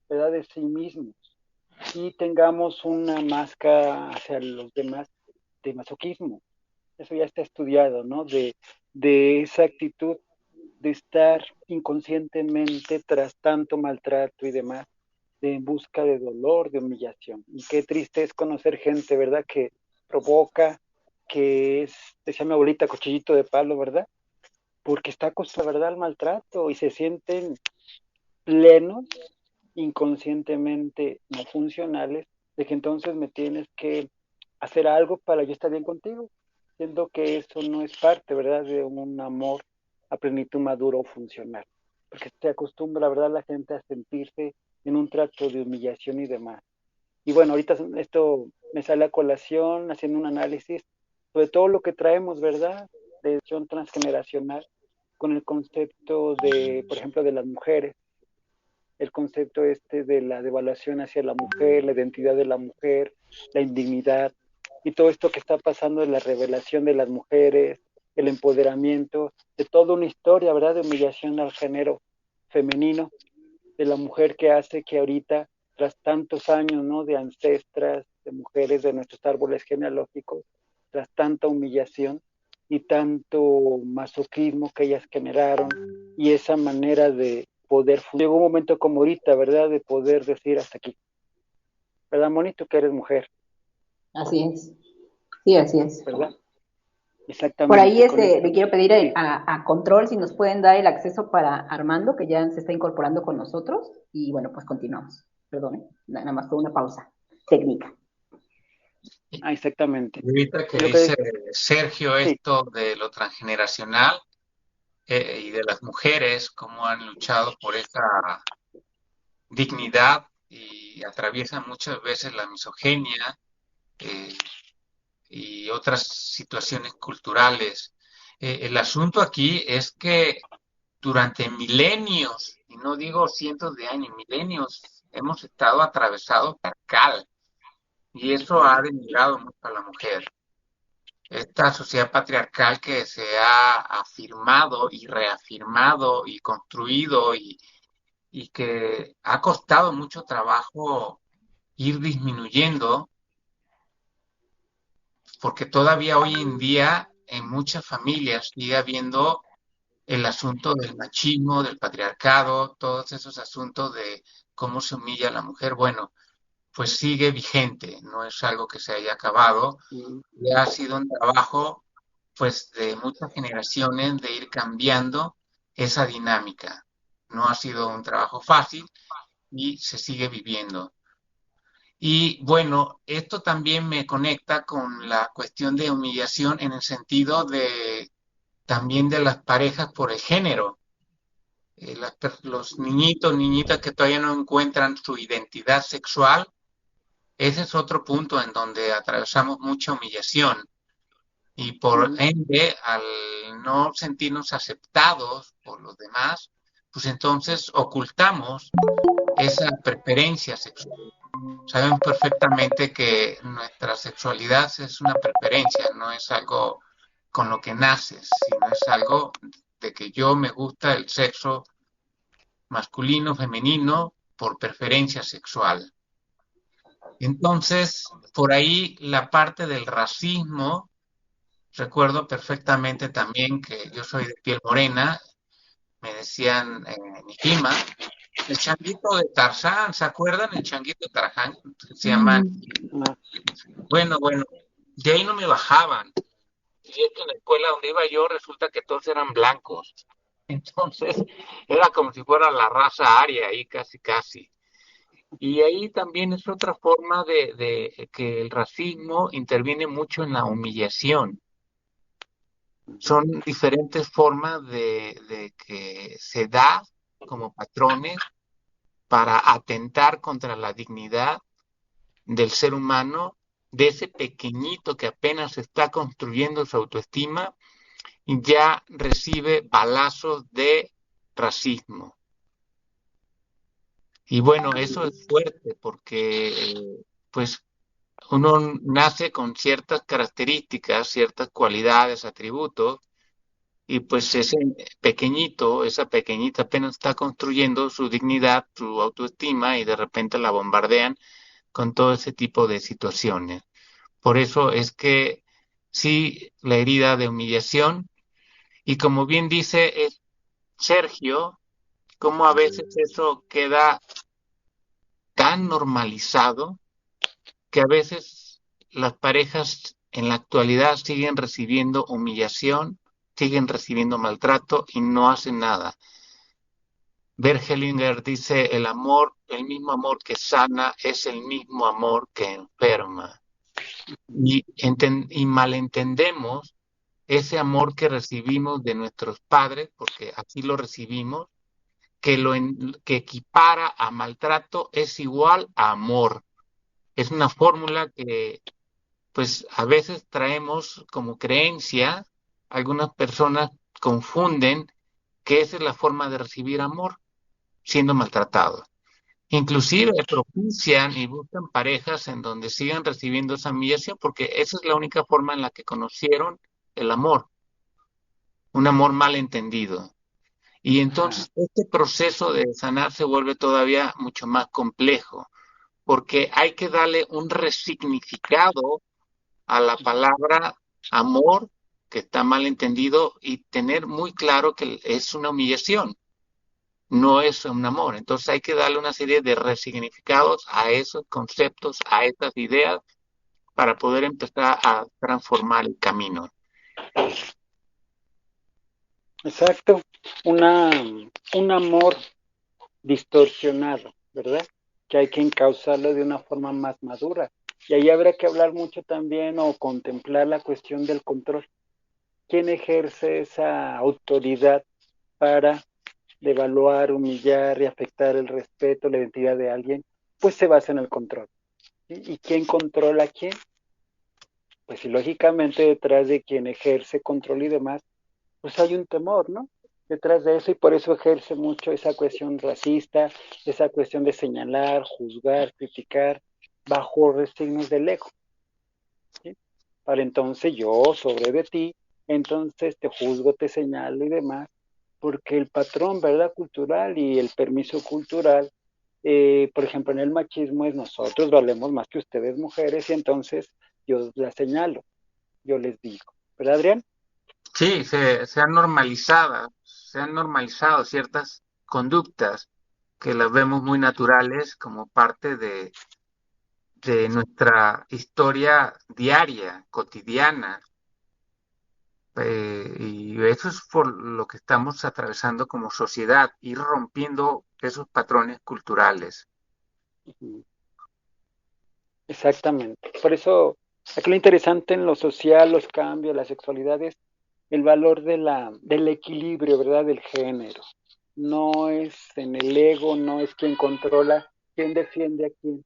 ¿verdad? De sí mismos y tengamos una máscara hacia los demás de masoquismo. Eso ya está estudiado, ¿no? De esa actitud de estar inconscientemente tras tanto maltrato y demás, en busca de dolor, de humillación. Y qué triste es conocer gente, ¿verdad? Que provoca, que es, decía mi abuelita, cuchillito de palo, ¿verdad? Porque está acostumbrada, ¿verdad?, al maltrato y se sienten plenos, inconscientemente no funcionales, de que entonces me tienes que hacer algo para yo estar bien contigo, siendo que eso no es parte, ¿verdad?, de un amor a plenitud maduro o funcional, porque se acostumbra, ¿verdad?, la gente a sentirse en un trato de humillación y demás. Y bueno, ahorita esto me sale a colación haciendo un análisis sobre todo lo que traemos, ¿verdad?, de educación transgeneracional con el concepto de, por ejemplo, de las mujeres, el concepto este de la devaluación hacia la mujer, la identidad de la mujer, la indignidad, y todo esto que está pasando de la revelación de las mujeres, el empoderamiento, de toda una historia, ¿verdad?, de humillación al género femenino, de la mujer que hace que ahorita, tras tantos años, ¿no?, de ancestras, de mujeres de nuestros árboles genealógicos, tras tanta humillación y tanto masoquismo que ellas generaron, y esa manera de poder, llegó un momento como ahorita, ¿verdad?, de poder decir hasta aquí, ¿verdad, Moni? Tú que eres mujer, Así es. Sí, así es. ¿verdad? Por ahí Exactamente, con esto. le quiero pedir Sí. a Control si nos pueden dar el acceso para Armando, que ya se está incorporando con nosotros. Y bueno, pues continuamos. Perdón, nada más fue una pausa técnica. Ah, exactamente. Y ahorita que Y lo dice que, Sergio sí, esto de lo transgeneracional y de las mujeres, cómo han luchado por esa dignidad y atraviesan muchas veces la misoginia eh, y otras situaciones culturales. El asunto aquí es que durante milenios, y no digo cientos de años, milenios, hemos estado atravesados patriarcal y eso ha denigrado mucho a la mujer. Esta sociedad patriarcal que se ha afirmado y reafirmado y construido y que ha costado mucho trabajo ir disminuyendo, porque todavía hoy en día en muchas familias sigue habiendo el asunto del machismo, del patriarcado, todos esos asuntos de cómo se humilla a la mujer. Bueno, pues sigue vigente, no es algo que se haya acabado, y ha sido un trabajo pues de muchas generaciones de ir cambiando esa dinámica. No ha sido un trabajo fácil y se sigue viviendo. Y bueno, esto también me conecta con la cuestión de humillación en el sentido de también de las parejas por el género. Los niñitos, niñitas que todavía no encuentran su identidad sexual, ese es otro punto en donde atravesamos mucha humillación. Y por ende, al no sentirnos aceptados por los demás, pues entonces ocultamos esa preferencia sexual. Sabemos perfectamente que nuestra sexualidad es una preferencia, no es algo con lo que naces, sino es algo de que yo me gusta el sexo masculino, femenino, por preferencia sexual. Entonces, por ahí la parte del racismo, recuerdo perfectamente también que yo soy de piel morena, me decían en mi clima, el changuito de Tarzán, ¿se acuerdan? El changuito de Tarzán, se llaman. no, Bueno, bueno, de ahí no me bajaban. Y es que en la escuela donde iba yo resulta que todos eran blancos. Entonces, era como si fuera la raza aria ahí, casi, casi. Y ahí también es otra forma de que el racismo interviene mucho en la humillación. Son diferentes formas de que se da como patrones para atentar contra la dignidad del ser humano, de ese pequeñito que apenas está construyendo su autoestima y ya recibe balazos de racismo. Y bueno, eso es fuerte porque pues uno nace con ciertas características, ciertas cualidades, atributos, y pues ese pequeñito, esa pequeñita apenas está construyendo su dignidad, su autoestima, y de repente la bombardean con todo ese tipo de situaciones. Por eso es que sí, la herida de humillación, y como bien dice Sergio, cómo a veces eso queda tan normalizado que a veces las parejas en la actualidad siguen recibiendo humillación, siguen recibiendo maltrato y no hacen nada. Bert Hellinger dice, el amor, el mismo amor que sana, es el mismo amor que enferma. Y malentendemos ese amor que recibimos de nuestros padres, porque así lo recibimos, que equipara a maltrato es igual a amor. Es una fórmula que pues a veces traemos como creencia, algunas personas confunden que esa es la forma de recibir amor, siendo maltratado. Inclusive propician y buscan parejas en donde sigan recibiendo esa humillación, porque esa es la única forma en la que conocieron el amor, un amor mal entendido. Y entonces este proceso de sanar se vuelve todavía mucho más complejo, porque hay que darle un resignificado a la palabra amor, que está mal entendido, y tener muy claro que es una humillación. no es un amor. Entonces hay que darle una serie de resignificados a esos conceptos, a esas ideas, para poder empezar a transformar el camino. Exacto, una, un amor distorsionado, ¿verdad? Que hay que encauzarlo de una forma más madura. Y ahí habrá que hablar mucho también o contemplar la cuestión del control. ¿Quién ejerce esa autoridad para devaluar, humillar y afectar el respeto, la identidad de alguien? Pues se basa en el control. ¿Sí? ¿Y quién controla a quién? Pues si lógicamente detrás de quien ejerce control y demás, pues hay un temor, ¿no? Detrás de eso, y por eso ejerce mucho esa cuestión racista, esa cuestión de señalar, juzgar, criticar, bajo los signos del ego, ¿sí? Para entonces yo sobre de ti, entonces te juzgo, te señalo y demás, porque el patrón, ¿verdad? Cultural y el permiso cultural, por ejemplo, en el machismo es nosotros valemos más que ustedes mujeres, y entonces yo las señalo, yo les digo, ¿verdad, Adrián? Sí, se han normalizado ciertas conductas que las vemos muy naturales como parte de nuestra historia diaria, cotidiana. Y eso es por lo que estamos atravesando como sociedad, ir rompiendo esos patrones culturales. Exactamente. Por eso, aquí lo interesante en lo social, los cambios, la sexualidad es el valor del equilibrio, ¿verdad? Del género. No es en el ego, no es quien controla, quién defiende a quién,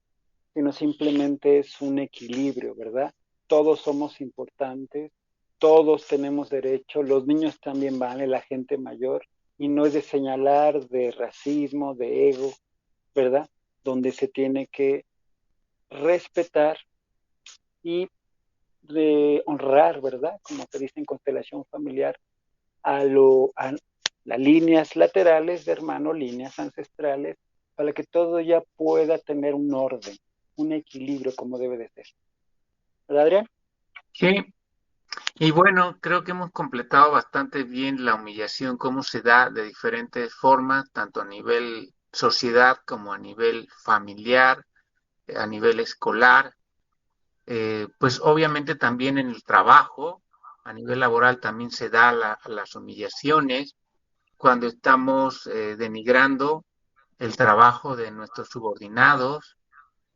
sino simplemente es un equilibrio, ¿verdad? Todos somos importantes, todos tenemos derecho, los niños también valen, la gente mayor, y no es de señalar de racismo, de ego, ¿verdad? Donde se tiene que respetar y de honrar, ¿verdad? Como se dice en constelación familiar, a las líneas laterales de hermano, líneas ancestrales, para que todo ya pueda tener un orden, un equilibrio como debe de ser. ¿Verdad, Adrián? Sí, y bueno, creo que hemos completado bastante bien la humillación, cómo se da de diferentes formas, tanto a nivel sociedad como a nivel familiar, a nivel escolar. Pues obviamente también en el trabajo, a nivel laboral también se da las humillaciones cuando estamos denigrando el trabajo de nuestros subordinados,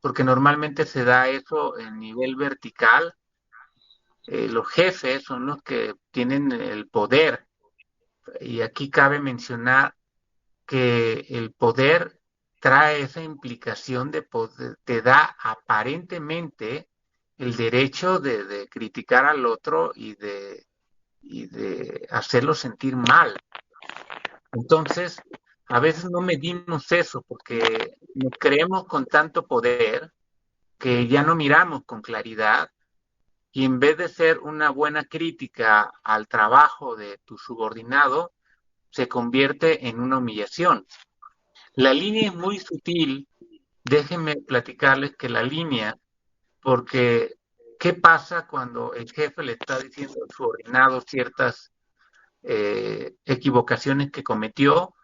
porque normalmente se da eso en nivel vertical. Los jefes son los que tienen el poder, y aquí cabe mencionar que el poder trae esa implicación de poder, te da aparentemente el derecho de criticar al otro y de hacerlo sentir mal. Entonces, a veces no medimos eso porque nos creemos con tanto poder que ya no miramos con claridad, y en vez de ser una buena crítica al trabajo de tu subordinado, se convierte en una humillación. La línea es muy sutil. Déjenme platicarles que la línea, porque ¿qué pasa cuando el jefe le está diciendo al subordinado ciertas equivocaciones que cometió?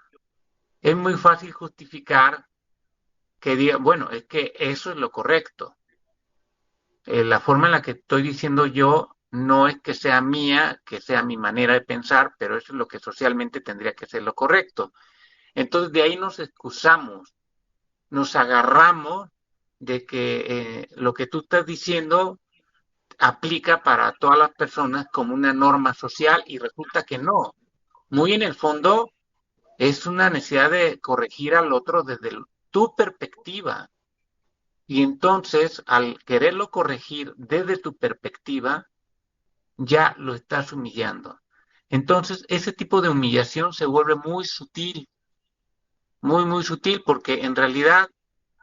Es muy fácil justificar que diga, bueno, es que eso es lo correcto. La forma en la que estoy diciendo yo no es que sea mía, que sea mi manera de pensar, pero eso es lo que socialmente tendría que ser lo correcto. Entonces de ahí nos excusamos, nos agarramos de que lo que tú estás diciendo aplica para todas las personas como una norma social, y resulta que no. Muy en el fondo es una necesidad de corregir al otro desde tu perspectiva. Y entonces, al quererlo corregir desde tu perspectiva, ya lo estás humillando. Entonces, ese tipo de humillación se vuelve muy sutil, muy, muy sutil, porque en realidad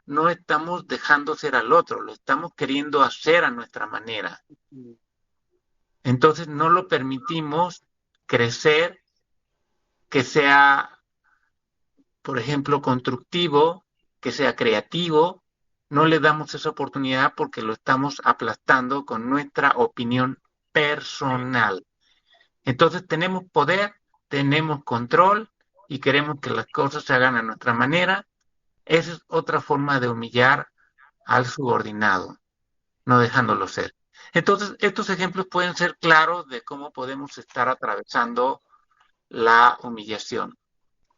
no estamos dejando ser al otro, lo estamos queriendo hacer a nuestra manera. Entonces no lo permitimos crecer, que sea, por ejemplo, constructivo, que sea creativo. No le damos esa oportunidad porque lo estamos aplastando con nuestra opinión personal. Entonces tenemos poder, tenemos control, y queremos que las cosas se hagan a nuestra manera, esa es otra forma de humillar al subordinado, no dejándolo ser. Entonces, estos ejemplos pueden ser claros de cómo podemos estar atravesando la humillación.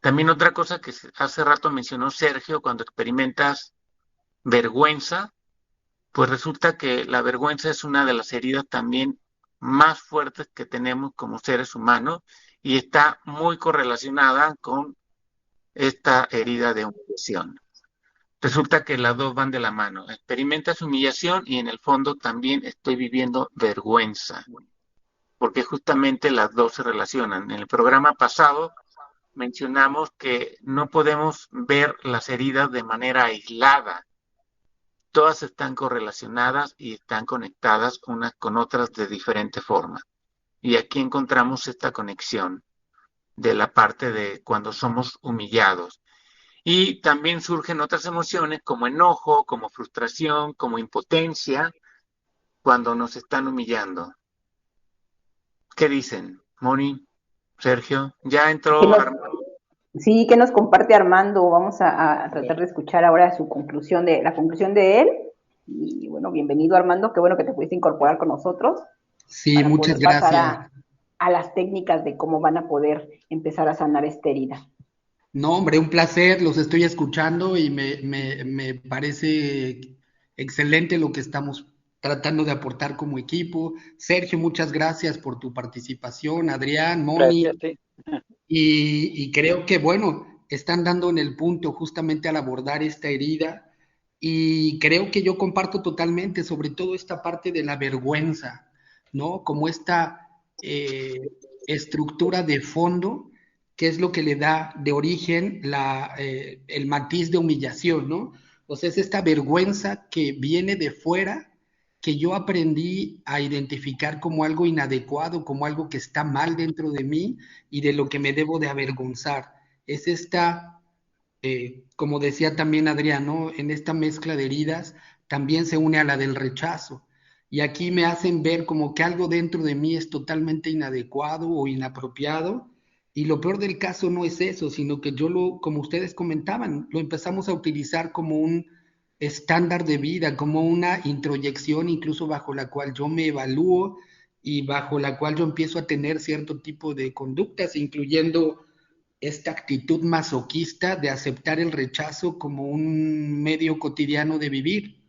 También otra cosa que hace rato mencionó Sergio, cuando experimentas vergüenza, pues resulta que la vergüenza es una de las heridas también más fuertes que tenemos como seres humanos y está muy correlacionada con esta herida de humillación. Resulta que las dos van de la mano. Experimentas humillación y en el fondo también estoy viviendo vergüenza, porque justamente las dos se relacionan. En el programa pasado mencionamos que no podemos ver las heridas de manera aislada. Todas están correlacionadas y están conectadas unas con otras de diferente forma. Y aquí encontramos esta conexión de la parte de cuando somos humillados. Y también surgen otras emociones como enojo, como frustración, como impotencia, cuando nos están humillando. ¿Qué dicen? Moni, Sergio, ya ¿Qué entró nos, Armando. sí, ¿qué nos comparte Armando? Vamos a tratar de escuchar ahora su conclusión la conclusión de él. Y bueno, bienvenido Armando, qué bueno que te pudiste incorporar con nosotros Sí, para muchas poder pasar gracias. a las técnicas de cómo van a poder empezar a sanar esta herida. No, hombre, un placer, los estoy escuchando y me parece excelente lo que estamos tratando de aportar como equipo. Sergio, muchas gracias por tu participación, Adrián, Gracias, Moni, sí. y creo que, bueno, están dando en el punto justamente al abordar esta herida y creo que yo comparto totalmente, sobre todo esta parte de la vergüenza, ¿no? Como esta estructura de fondo, que es lo que le da de origen el matiz de humillación, ¿no? O sea, es esta vergüenza que viene de fuera, que yo aprendí a identificar como algo inadecuado, como algo que está mal dentro de mí y de lo que me debo de avergonzar. Es esta, como decía también Adrián, ¿no? En esta mezcla de heridas también se une a la del rechazo. Y aquí me hacen ver como que algo dentro de mí es totalmente inadecuado o inapropiado. Y lo peor del caso no es eso, sino que como ustedes comentaban, lo empezamos a utilizar como un estándar de vida, como una introyección incluso bajo la cual yo me evalúo y bajo la cual yo empiezo a tener cierto tipo de conductas, incluyendo esta actitud masoquista de aceptar el rechazo como un medio cotidiano de vivir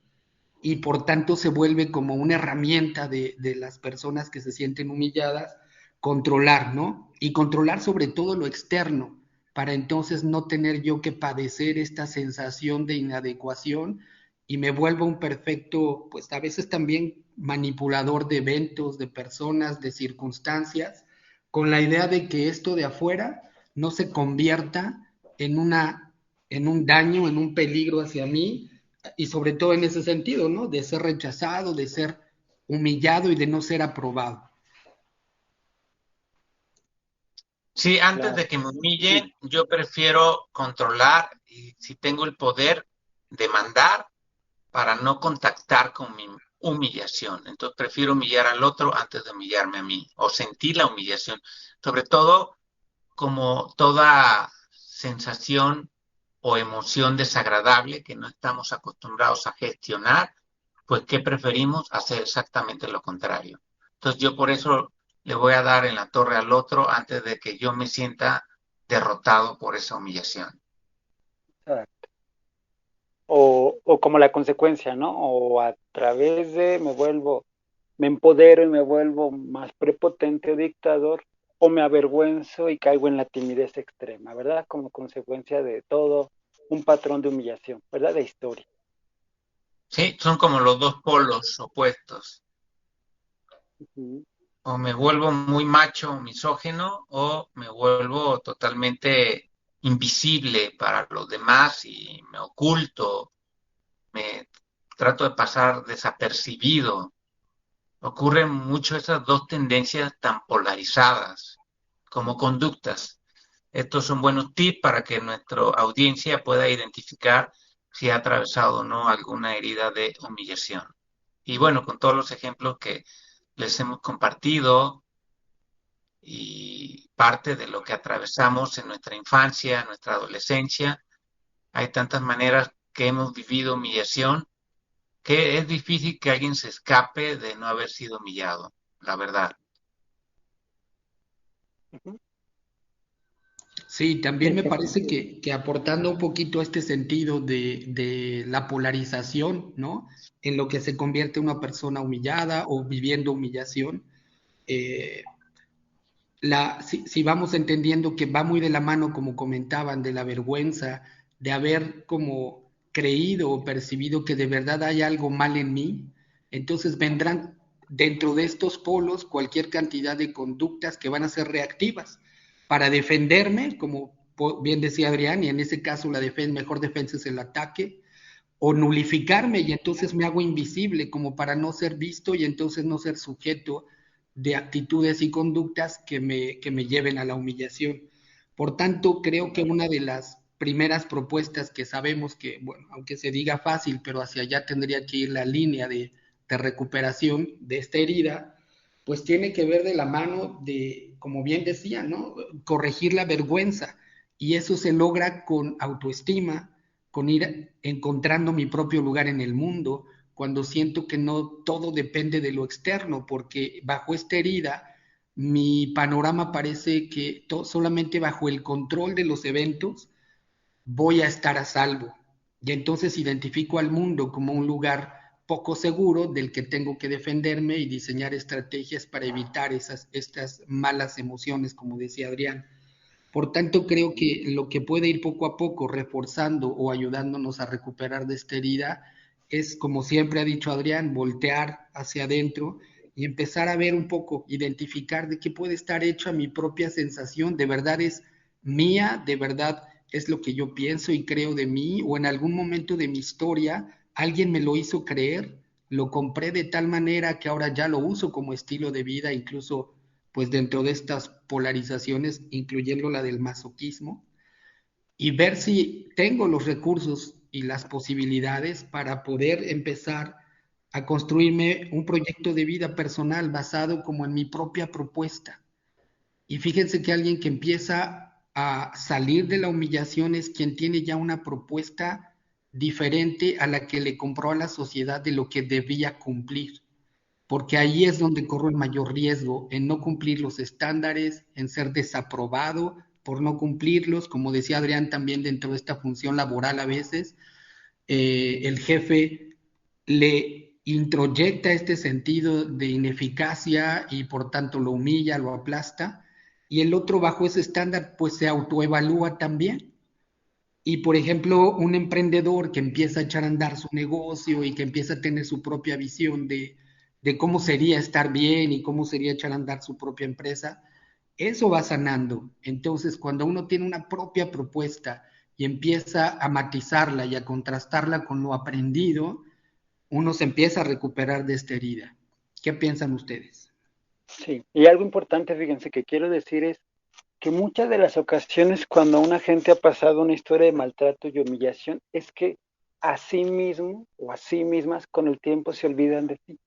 y por tanto se vuelve como una herramienta de las personas que se sienten humilladas, controlar, ¿no? Y controlar sobre todo lo externo, para entonces no tener yo que padecer esta sensación de inadecuación y me vuelvo un perfecto, pues a veces también manipulador de eventos, de personas, de circunstancias, con la idea de que esto de afuera no se convierta en en un daño, en un peligro hacia mí, y sobre todo en ese sentido, ¿no? De ser rechazado, de ser humillado y de no ser aprobado. Sí, antes Claro. de que me Sí, humillen, yo prefiero controlar y si tengo el poder demandar para no contactar con mi humillación. Entonces prefiero humillar al otro antes de humillarme a mí o sentir la humillación. Sobre todo como toda sensación o emoción desagradable que no estamos acostumbrados a gestionar, pues ¿qué preferimos? Hacer exactamente lo contrario. Entonces yo por eso le voy a dar en la torre al otro antes de que yo me sienta derrotado por esa humillación. exacto. O como la consecuencia, ¿no? O a través de me empodero y me vuelvo más prepotente o dictador, o me avergüenzo y caigo en la timidez extrema, ¿verdad? Como consecuencia de todo un patrón de humillación, ¿verdad? De historia. Sí, son como los dos polos opuestos. Ujú. O me vuelvo muy macho, misógino, o me vuelvo totalmente invisible para los demás y me oculto, me trato de pasar desapercibido. Ocurren mucho esas dos tendencias tan polarizadas como conductas. Estos son buenos tips para que nuestra audiencia pueda identificar si ha atravesado o no alguna herida de humillación. Y bueno, con todos los ejemplos que les hemos compartido, y parte de lo que atravesamos en nuestra infancia, en nuestra adolescencia. Hay tantas maneras que hemos vivido humillación que es difícil que alguien se escape de no haber sido humillado, la verdad. Sí, también me parece que aportando un poquito a este sentido de la polarización, ¿no? En lo que se convierte una persona humillada o viviendo humillación, eh, si vamos entendiendo que va muy de la mano, como comentaban, de la vergüenza, de haber como creído o percibido que de verdad hay algo mal en mí, entonces vendrán dentro de estos polos cualquier cantidad de conductas que van a ser reactivas para defenderme, como bien decía Adrián, y en ese caso la mejor defensa es el ataque, o nulificarme y entonces me hago invisible como para no ser visto y entonces no ser sujeto de actitudes y conductas que me lleven a la humillación. Por tanto, creo que una de las primeras propuestas que sabemos que, bueno, aunque se diga fácil, pero hacia allá tendría que ir la línea de recuperación de esta herida, pues tiene que ver de la mano de, como bien decía, ¿no? Corregir la vergüenza. Y eso se logra con autoestima, con ir encontrando mi propio lugar en el mundo, cuando siento que no todo depende de lo externo, porque bajo esta herida mi panorama parece que solamente bajo el control de los eventos voy a estar a salvo. Y entonces identifico al mundo como un lugar poco seguro del que tengo que defenderme y diseñar estrategias para evitar estas malas emociones, como decía Adrián. Por tanto, creo que lo que puede ir poco a poco reforzando o ayudándonos a recuperar de esta herida es, como siempre ha dicho Adrián, voltear hacia adentro y empezar a ver un poco, identificar de qué puede estar hecha mi propia sensación, de verdad es mía, de verdad es lo que yo pienso y creo de mí, o en algún momento de mi historia alguien me lo hizo creer, lo compré de tal manera que ahora ya lo uso como estilo de vida, incluso pues dentro de estas polarizaciones, incluyendo la del masoquismo, y ver si tengo los recursos y las posibilidades para poder empezar a construirme un proyecto de vida personal basado como en mi propia propuesta. Y fíjense que alguien que empieza a salir de la humillación es quien tiene ya una propuesta diferente a la que le compró a la sociedad de lo que debía cumplir, porque ahí es donde corro el mayor riesgo, en no cumplir los estándares, en ser desaprobado por no cumplirlos, como decía Adrián también dentro de esta función laboral a veces, el jefe le introyecta este sentido de ineficacia y por tanto lo humilla, lo aplasta, y el otro bajo ese estándar pues se autoevalúa también. Y por ejemplo, un emprendedor que empieza a echar a andar su negocio y que empieza a tener su propia visión de cómo sería estar bien y cómo sería echar a andar su propia empresa, eso va sanando. Entonces, cuando uno tiene una propia propuesta y empieza a matizarla y a contrastarla con lo aprendido, uno se empieza a recuperar de esta herida. ¿Qué piensan ustedes? Sí, y algo importante, fíjense, que quiero decir es que muchas de las ocasiones cuando una gente ha pasado una historia de maltrato y humillación es que a sí mismo o a sí mismas con el tiempo se olvidan de ti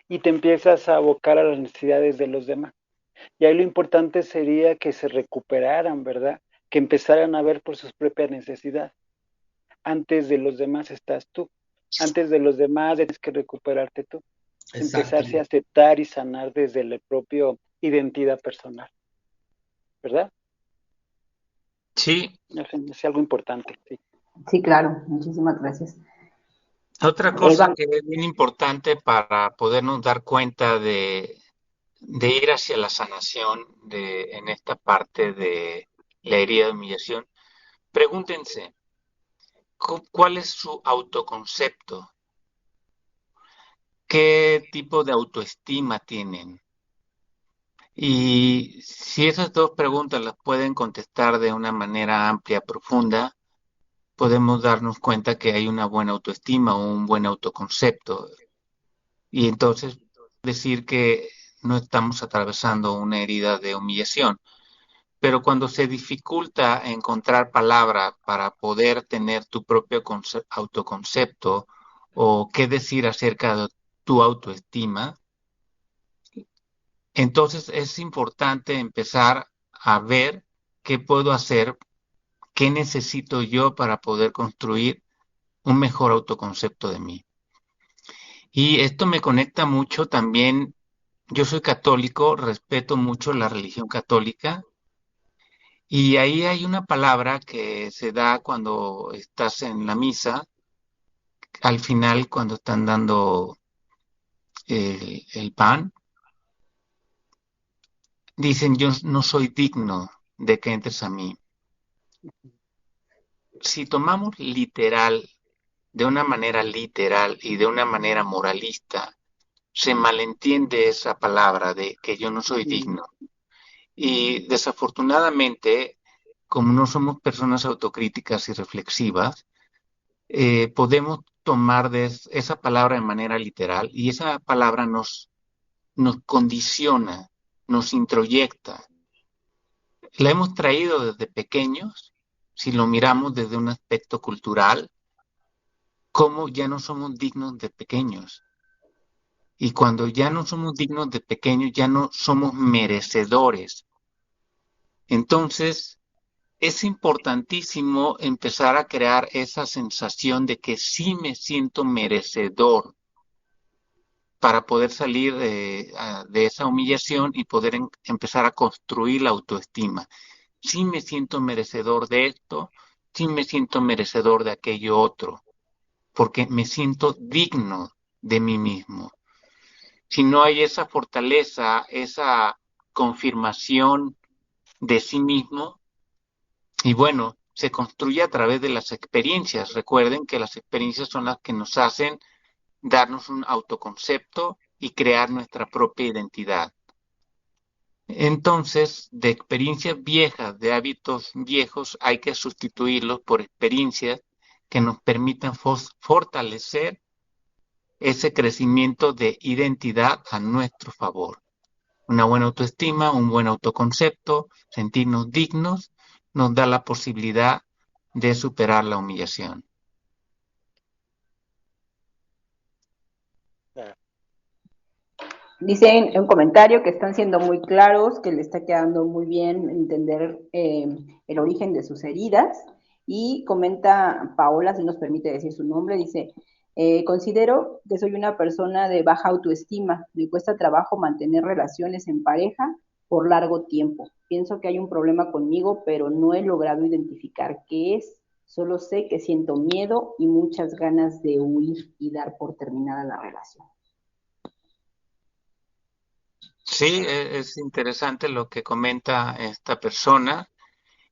y te empiezas a abocar a las necesidades de los demás. Y ahí lo importante sería que se recuperaran, ¿verdad? Que empezaran a ver por sus propias necesidades. Antes de los demás estás tú. Antes de los demás tienes que recuperarte tú. Empezarse a aceptar y sanar desde la propia identidad personal. ¿Verdad? Sí. Es algo importante, sí. Sí, claro. Muchísimas gracias. Otra cosa que es bien importante para podernos dar cuenta de ir hacia la sanación en esta parte de la herida de humillación, pregúntense, ¿cuál es su autoconcepto? ¿Qué tipo de autoestima tienen? Y si esas dos preguntas las pueden contestar de una manera amplia, profunda, podemos darnos cuenta que hay una buena autoestima o un buen autoconcepto. Y entonces decir que no estamos atravesando una herida de humillación. Pero cuando se dificulta encontrar palabras para poder tener tu propio autoconcepto o qué decir acerca de tu autoestima, Entonces es importante empezar a ver qué puedo hacer, qué necesito yo para poder construir un mejor autoconcepto de mí. Y esto me conecta mucho también. Yo soy católico, respeto mucho la religión católica y ahí hay una palabra que se da cuando estás en la misa, al final cuando están dando el pan, dicen yo no soy digno de que entres a mí. Si tomamos literal, de una manera literal y de una manera moralista, se malentiende esa palabra de que yo no soy digno. Y desafortunadamente, como no somos personas autocríticas y reflexivas, podemos tomar esa palabra de manera literal y esa palabra nos condiciona, nos introyecta. La hemos traído desde pequeños, si lo miramos desde un aspecto cultural, como ya no somos dignos de pequeños. Y cuando ya no somos dignos de pequeños, ya no somos merecedores. Entonces, es importantísimo empezar a crear esa sensación de que sí me siento merecedor para poder salir de esa humillación y poder empezar a construir la autoestima. Sí me siento merecedor de esto, sí me siento merecedor de aquello otro, porque me siento digno de mí mismo. Si no hay esa fortaleza, esa confirmación de sí mismo, y bueno, se construye a través de las experiencias. Recuerden que las experiencias son las que nos hacen darnos un autoconcepto y crear nuestra propia identidad. Entonces, de experiencias viejas, de hábitos viejos, hay que sustituirlos por experiencias que nos permitan fortalecer ese crecimiento de identidad a nuestro favor. Una buena autoestima, un buen autoconcepto, sentirnos dignos, nos da la posibilidad de superar la humillación. Dicen en un comentario que están siendo muy claros, que le está quedando muy bien entender el origen de sus heridas. Y comenta Paola, si nos permite decir su nombre, dice, considero que soy una persona de baja autoestima, me cuesta trabajo mantener relaciones en pareja por largo tiempo. Pienso que hay un problema conmigo, pero no he logrado identificar qué es. Solo sé que siento miedo y muchas ganas de huir y dar por terminada la relación. Sí, es interesante lo que comenta esta persona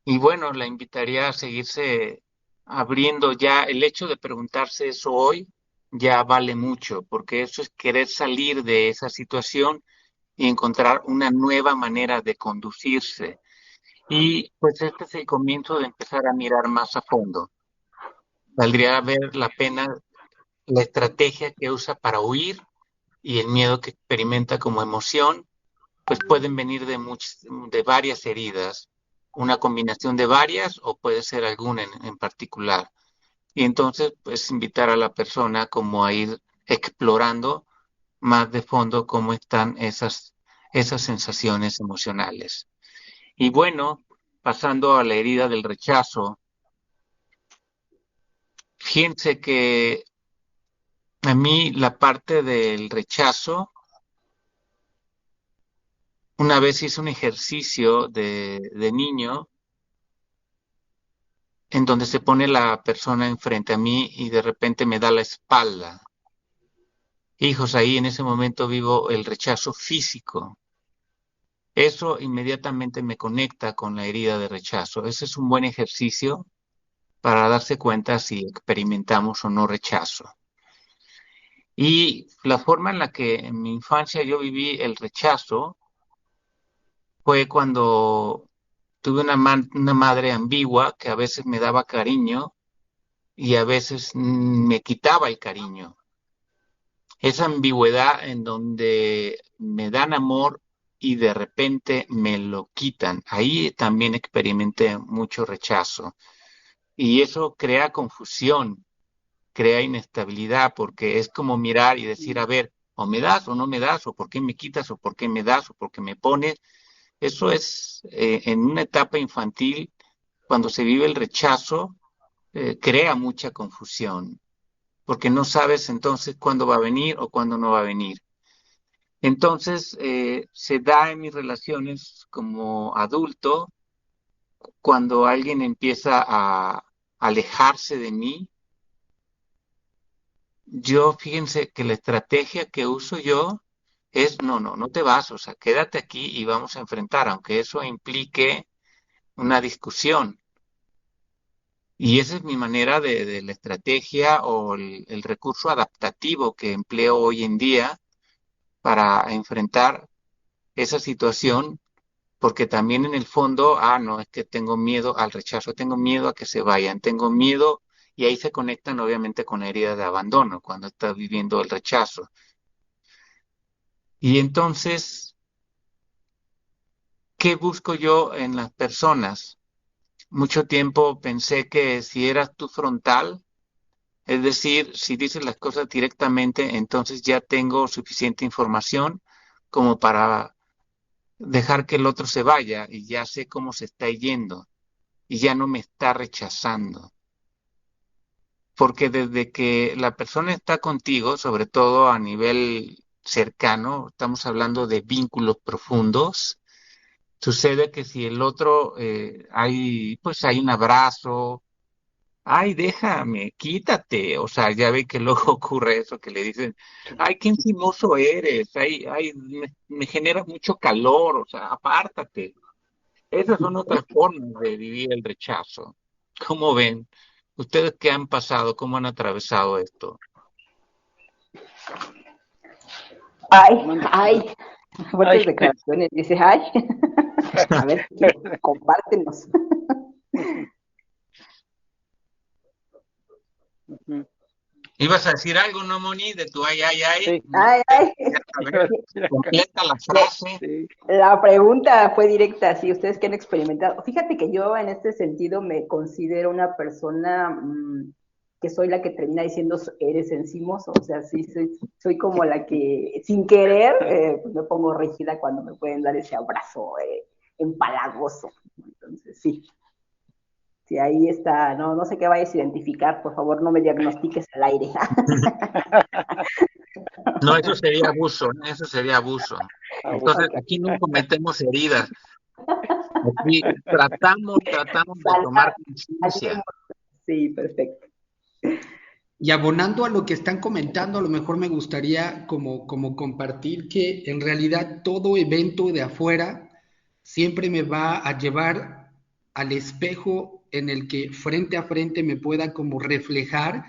y bueno, la invitaría a seguirse abriendo ya. El hecho de preguntarse eso hoy ya vale mucho, porque eso es querer salir de esa situación y encontrar una nueva manera de conducirse. Y pues este es el comienzo de empezar a mirar más a fondo. Valdría ver la pena la estrategia que usa para huir y el miedo que experimenta como emoción, pues pueden venir de varias heridas, una combinación de varias o puede ser alguna en particular. Y entonces, pues invitar a la persona como a ir explorando más de fondo cómo están esas sensaciones emocionales. Y bueno, pasando a la herida del rechazo, fíjense que a mí la parte del rechazo, una vez hice un ejercicio de niño en donde se pone la persona enfrente a mí y de repente me da la espalda. Hijos, ahí en ese momento vivo el rechazo físico. Eso inmediatamente me conecta con la herida de rechazo. Ese es un buen ejercicio para darse cuenta si experimentamos o no rechazo. Y la forma en la que en mi infancia yo viví el rechazo fue cuando tuve una madre ambigua que a veces me daba cariño y a veces me quitaba el cariño. Esa ambigüedad en donde me dan amor y de repente me lo quitan. Ahí también experimenté mucho rechazo. Y eso crea confusión, crea inestabilidad, porque es como mirar y decir, a ver, o me das o no me das, o por qué me quitas, o por qué me das, o por qué me pones. Eso es en una etapa infantil, cuando se vive el rechazo, crea mucha confusión, porque no sabes entonces cuándo va a venir o cuándo no va a venir. Entonces, se da en mis relaciones como adulto, cuando alguien empieza a alejarse de mí. Yo, fíjense que la estrategia que uso yo es, no te vas, o sea, quédate aquí y vamos a enfrentar, aunque eso implique una discusión. Y esa es mi manera de la estrategia o el recurso adaptativo que empleo hoy en día para enfrentar esa situación, porque también en el fondo, no, es que tengo miedo al rechazo, tengo miedo a que se vayan, tengo miedo, y ahí se conectan obviamente con la herida de abandono, cuando estás viviendo el rechazo. Y entonces, ¿qué busco yo en las personas? Mucho tiempo pensé que si eras tú frontal, es decir, si dices las cosas directamente, entonces ya tengo suficiente información como para dejar que el otro se vaya y ya sé cómo se está yendo y ya no me está rechazando. Porque desde que la persona está contigo, sobre todo a nivel cercano, estamos hablando de vínculos profundos, sucede que si el otro, pues hay un abrazo, ay, déjame, quítate. O sea, ya ve que luego ocurre eso que le dicen, ay, qué encimoso eres, ay, me generas mucho calor, o sea, apártate. Esas son otras formas de vivir el rechazo. ¿Cómo ven? ¿Ustedes qué han pasado? ¿Cómo han atravesado esto? Ay, fuertes declaraciones, dice, ay. A ver, compártenos. ¿Ibas a decir algo, no, Moni, de tu ay? Sí. Ay. A ver, completa la frase. Sí. La pregunta fue directa, si ustedes que han experimentado. Fíjate que yo en este sentido me considero una persona que soy la que termina diciendo eres encimoso, o sea, sí, soy como la que sin querer pues me pongo rígida cuando me pueden dar ese abrazo empalagoso. Entonces, sí. Sí, ahí está, no sé qué vayas a identificar, por favor no me diagnostiques al aire. No, eso sería abuso, eso sería abuso. Entonces, aquí no cometemos heridas. Aquí tratamos de tomar conciencia. Sí, perfecto. Y abonando a lo que están comentando, a lo mejor me gustaría como compartir que en realidad todo evento de afuera siempre me va a llevar al espejo en el que frente a frente me pueda como reflejar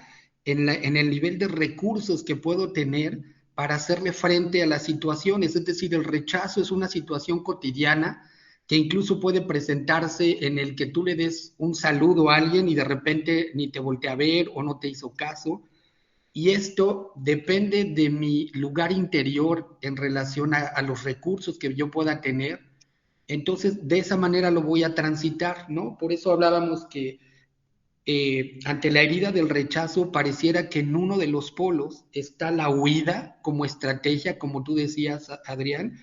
en el nivel de recursos que puedo tener para hacerle frente a las situaciones. Es decir, el rechazo es una situación cotidiana que incluso puede presentarse en el que tú le des un saludo a alguien y de repente ni te voltea a ver o no te hizo caso. Y esto depende de mi lugar interior en relación a los recursos que yo pueda tener. Entonces, de esa manera lo voy a transitar, ¿no? Por eso hablábamos que ante la herida del rechazo pareciera que en uno de los polos está la huida como estrategia, como tú decías, Adrián,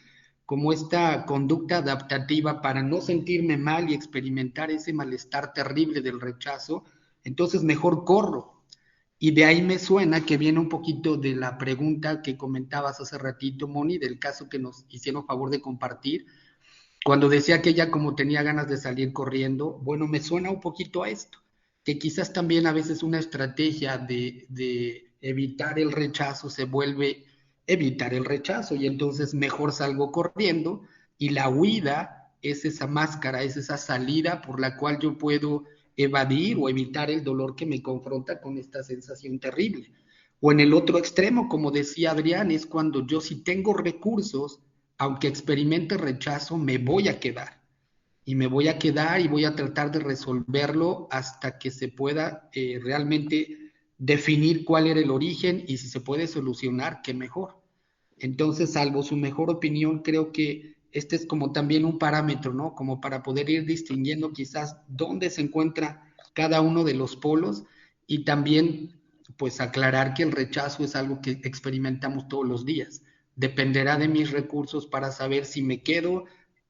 como esta conducta adaptativa para no sentirme mal y experimentar ese malestar terrible del rechazo. Entonces mejor corro. Y de ahí me suena que viene un poquito de la pregunta que comentabas hace ratito, Moni, del caso que nos hicieron favor de compartir, cuando decía que ella como tenía ganas de salir corriendo. Bueno, me suena un poquito a esto, que quizás también a veces una estrategia de evitar el rechazo se vuelve evitar el rechazo y entonces mejor salgo corriendo y la huida es esa máscara, es esa salida por la cual yo puedo evadir o evitar el dolor que me confronta con esta sensación terrible. O en el otro extremo, como decía Adrián, es cuando yo si tengo recursos, aunque experimente rechazo, me voy a quedar. Y me voy a quedar y voy a tratar de resolverlo hasta que se pueda realmente definir cuál era el origen y si se puede solucionar, qué mejor. Entonces, salvo su mejor opinión, creo que este es como también un parámetro, ¿no? Como para poder ir distinguiendo quizás dónde se encuentra cada uno de los polos y también pues aclarar que el rechazo es algo que experimentamos todos los días. Dependerá de mis recursos para saber si me quedo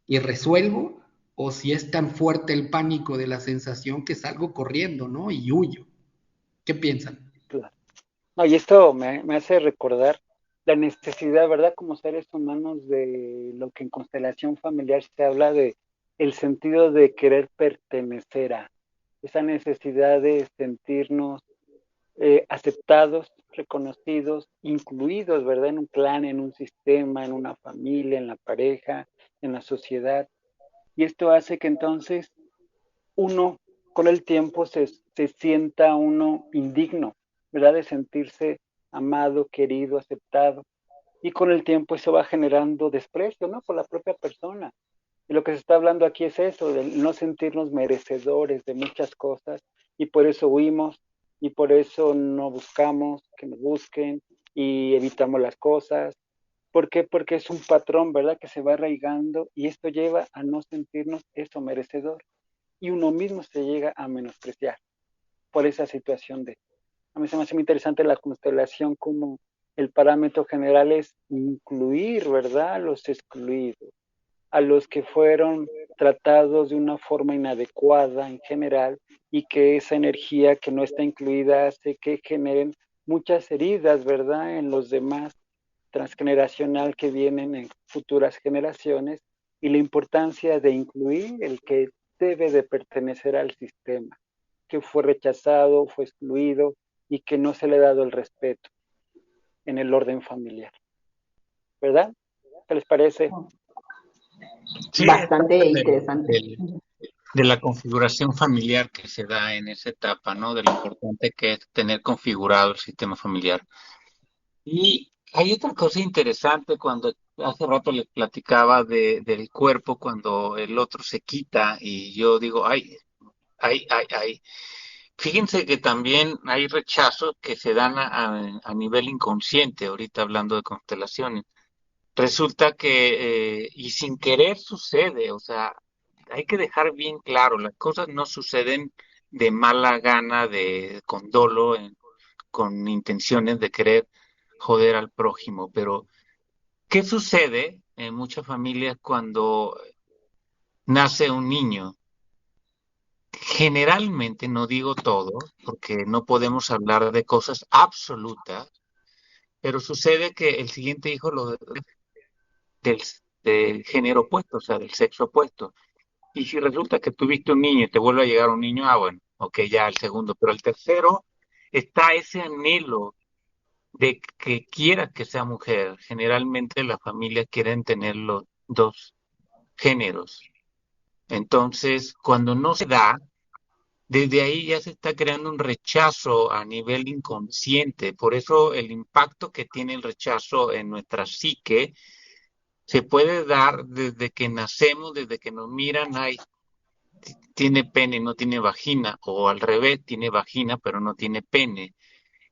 y resuelvo o si es tan fuerte el pánico de la sensación que salgo corriendo, ¿no? Y huyo. ¿Qué piensan? Claro. No, y esto me hace recordar la necesidad, ¿verdad? Como seres humanos de lo que en constelación familiar se habla de el sentido de querer pertenecer a, esa necesidad de sentirnos aceptados, reconocidos, incluidos, ¿verdad? En un clan, en un sistema, en una familia, en la pareja, en la sociedad. Y esto hace que entonces uno con el tiempo se sienta uno indigno, ¿verdad? De sentirse amado, querido, aceptado. Y con el tiempo eso va generando desprecio, ¿no? Por la propia persona. Y lo que se está hablando aquí es eso, de no sentirnos merecedores de muchas cosas, y por eso huimos, y por eso no buscamos que nos busquen, y evitamos las cosas. ¿Por qué? Porque es un patrón, ¿verdad? Que se va arraigando, y esto lleva a no sentirnos eso merecedor. Y uno mismo se llega a menospreciar por esa situación de... A mí se me hace muy interesante la constelación como el parámetro general es incluir, ¿verdad? A los excluidos, a los que fueron tratados de una forma inadecuada en general y que esa energía que no está incluida hace que generen muchas heridas, ¿verdad? En los demás transgeneracional que vienen en futuras generaciones y la importancia de incluir el que debe de pertenecer al sistema, que fue rechazado, fue excluido y que no se le ha dado el respeto en el orden familiar, ¿verdad? ¿Qué les parece? Sí, es Bastante parte interesante. de la configuración familiar que se da en esa etapa, ¿no? De lo importante que es tener configurado el sistema familiar. Y hay otra cosa interesante cuando hace rato les platicaba del cuerpo cuando el otro se quita y yo digo, ay, ay, ay, ay. Fíjense que también hay rechazos que se dan a nivel inconsciente, ahorita hablando de constelaciones. Resulta que, y sin querer sucede, o sea, hay que dejar bien claro, las cosas no suceden de mala gana, con dolo, con intenciones de querer joder al prójimo, pero ¿qué sucede en muchas familias cuando nace un niño? Generalmente, no digo todo, porque no podemos hablar de cosas absolutas, pero sucede que el siguiente hijo del, del género opuesto, o sea, del sexo opuesto. Y si resulta que tuviste un niño y te vuelve a llegar un niño, bueno, ok, ya el segundo, pero el tercero está ese anhelo de que quiera que sea mujer. Generalmente las familias quieren tener los dos géneros. Entonces, cuando no se da, desde ahí ya se está creando un rechazo a nivel inconsciente. Por eso el impacto que tiene el rechazo en nuestra psique se puede dar desde que nacemos, desde que nos miran, ay, tiene pene, no tiene vagina, o al revés, tiene vagina, pero no tiene pene.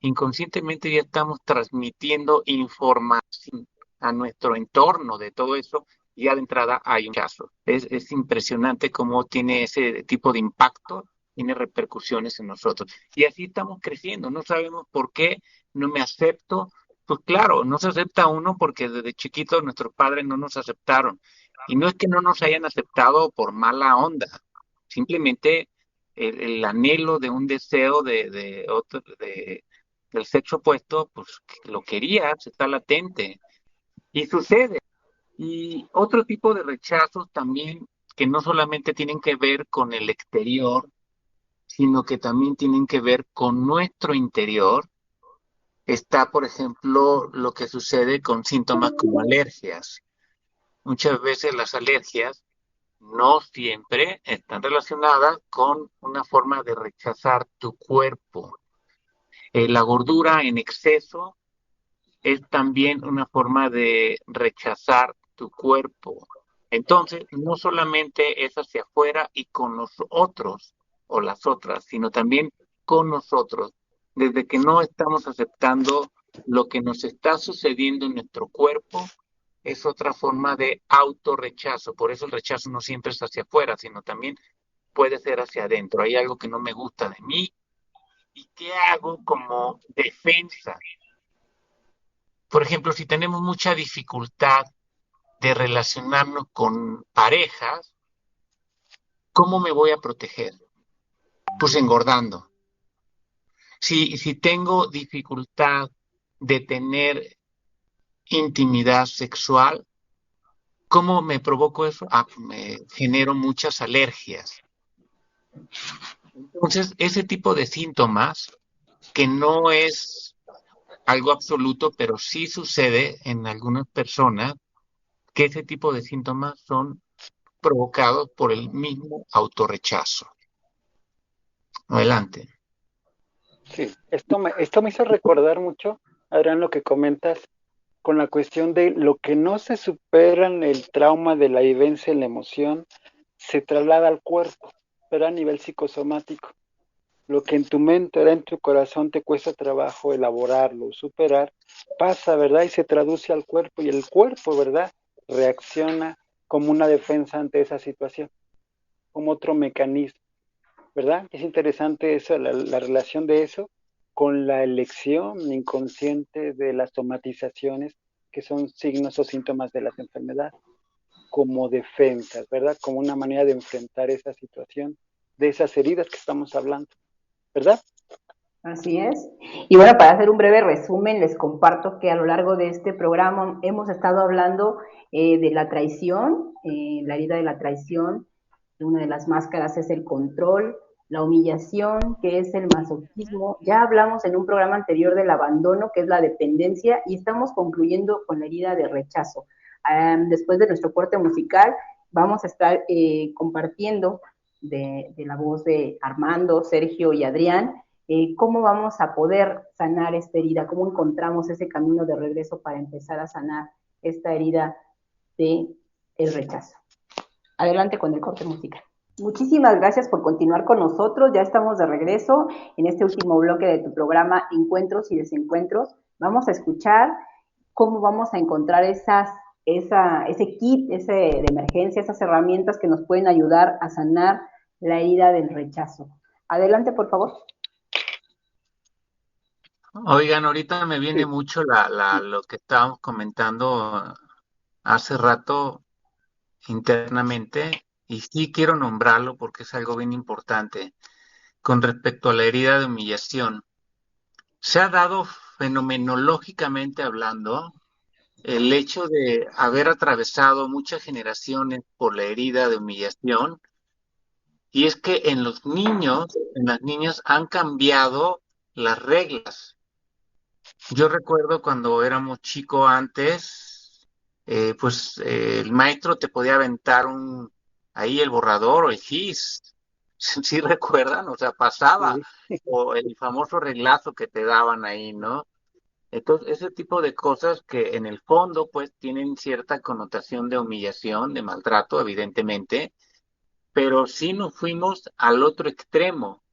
Inconscientemente ya estamos transmitiendo información a nuestro entorno de todo eso, y ya de entrada hay un rechazo. Es impresionante cómo tiene ese tipo de impacto, tiene repercusiones en nosotros. Y así estamos creciendo, no sabemos por qué no me acepto. Pues claro, no se acepta uno porque desde chiquitos nuestros padres no nos aceptaron. Y no es que no nos hayan aceptado por mala onda, simplemente el anhelo de un deseo de otro, del sexo opuesto, pues lo querías, está latente y sucede. Y otro tipo de rechazos también que no solamente tienen que ver con el exterior, sino que también tienen que ver con nuestro interior. Está, por ejemplo, lo que sucede con síntomas como alergias. Muchas veces las alergias no siempre están relacionadas con una forma de rechazar tu cuerpo. La gordura en exceso es también una forma de rechazar tu cuerpo. Entonces, no solamente es hacia afuera y con los otros o las otras, sino también con nosotros. Desde que no estamos aceptando lo que nos está sucediendo en nuestro cuerpo, es otra forma de autorrechazo. Por eso el rechazo no siempre es hacia afuera, sino también puede ser hacia adentro. Hay algo que no me gusta de mí ¿Y qué hago como defensa? Por ejemplo, si tenemos mucha dificultad de relacionarnos con parejas, ¿cómo me voy a proteger? Pues engordando. Si tengo dificultad de tener intimidad sexual, ¿cómo me provoco eso? Pues me genero muchas alergias. Entonces, ese tipo de síntomas, que no es algo absoluto, pero sí sucede en algunas personas, que ese tipo de síntomas son provocados por el mismo autorrechazo. Adelante. Sí, esto me hizo recordar mucho, Adrián, lo que comentas con la cuestión de lo que no se supera en el trauma de la vivencia en la emoción, se traslada al cuerpo, pero a nivel psicosomático. Lo que en tu mente era en tu corazón te cuesta trabajo elaborarlo, superar, pasa, ¿verdad? Y se traduce al cuerpo y el cuerpo, ¿verdad? Reacciona como una defensa ante esa situación, como otro mecanismo, ¿verdad? Es interesante eso, la relación de eso con la elección inconsciente de las somatizaciones que son signos o síntomas de las enfermedades, como defensas, ¿verdad? Como una manera de enfrentar esa situación, de esas heridas que estamos hablando, ¿verdad? Así es. Y bueno, para hacer un breve resumen, les comparto que a lo largo de este programa hemos estado hablando de la traición, la herida de la traición. Una de las máscaras es el control, la humillación, que es el masoquismo. Ya hablamos en un programa anterior del abandono, que es la dependencia, y estamos concluyendo con la herida de rechazo. Después de nuestro corte musical, vamos a estar compartiendo de la voz de Armando, Sergio y Adrián, cómo vamos a poder sanar esta herida, cómo encontramos ese camino de regreso para empezar a sanar esta herida de el rechazo. Adelante con el corte musical. Muchísimas gracias por continuar con nosotros. Ya estamos de regreso en este último bloque de tu programa Encuentros y Desencuentros. Vamos a escuchar cómo vamos a encontrar ese kit, de emergencia, esas herramientas que nos pueden ayudar a sanar la herida del rechazo. Adelante, por favor. Oigan, ahorita me viene Sí. mucho lo que estábamos comentando hace rato internamente, y sí quiero nombrarlo porque es algo bien importante. Con respecto a la herida de humillación, se ha dado fenomenológicamente hablando el hecho de haber atravesado muchas generaciones por la herida de humillación, y es que en los niños, en las niñas han cambiado las reglas. Yo recuerdo cuando éramos chicos antes, el maestro te podía aventar ahí el borrador o el gis. ¿Sí recuerdan? O sea, pasaba. Sí. O el famoso reglazo que te daban ahí, ¿no? Entonces, ese tipo de cosas que en el fondo, pues, tienen cierta connotación de humillación, de maltrato, evidentemente, pero sí nos fuimos al otro extremo.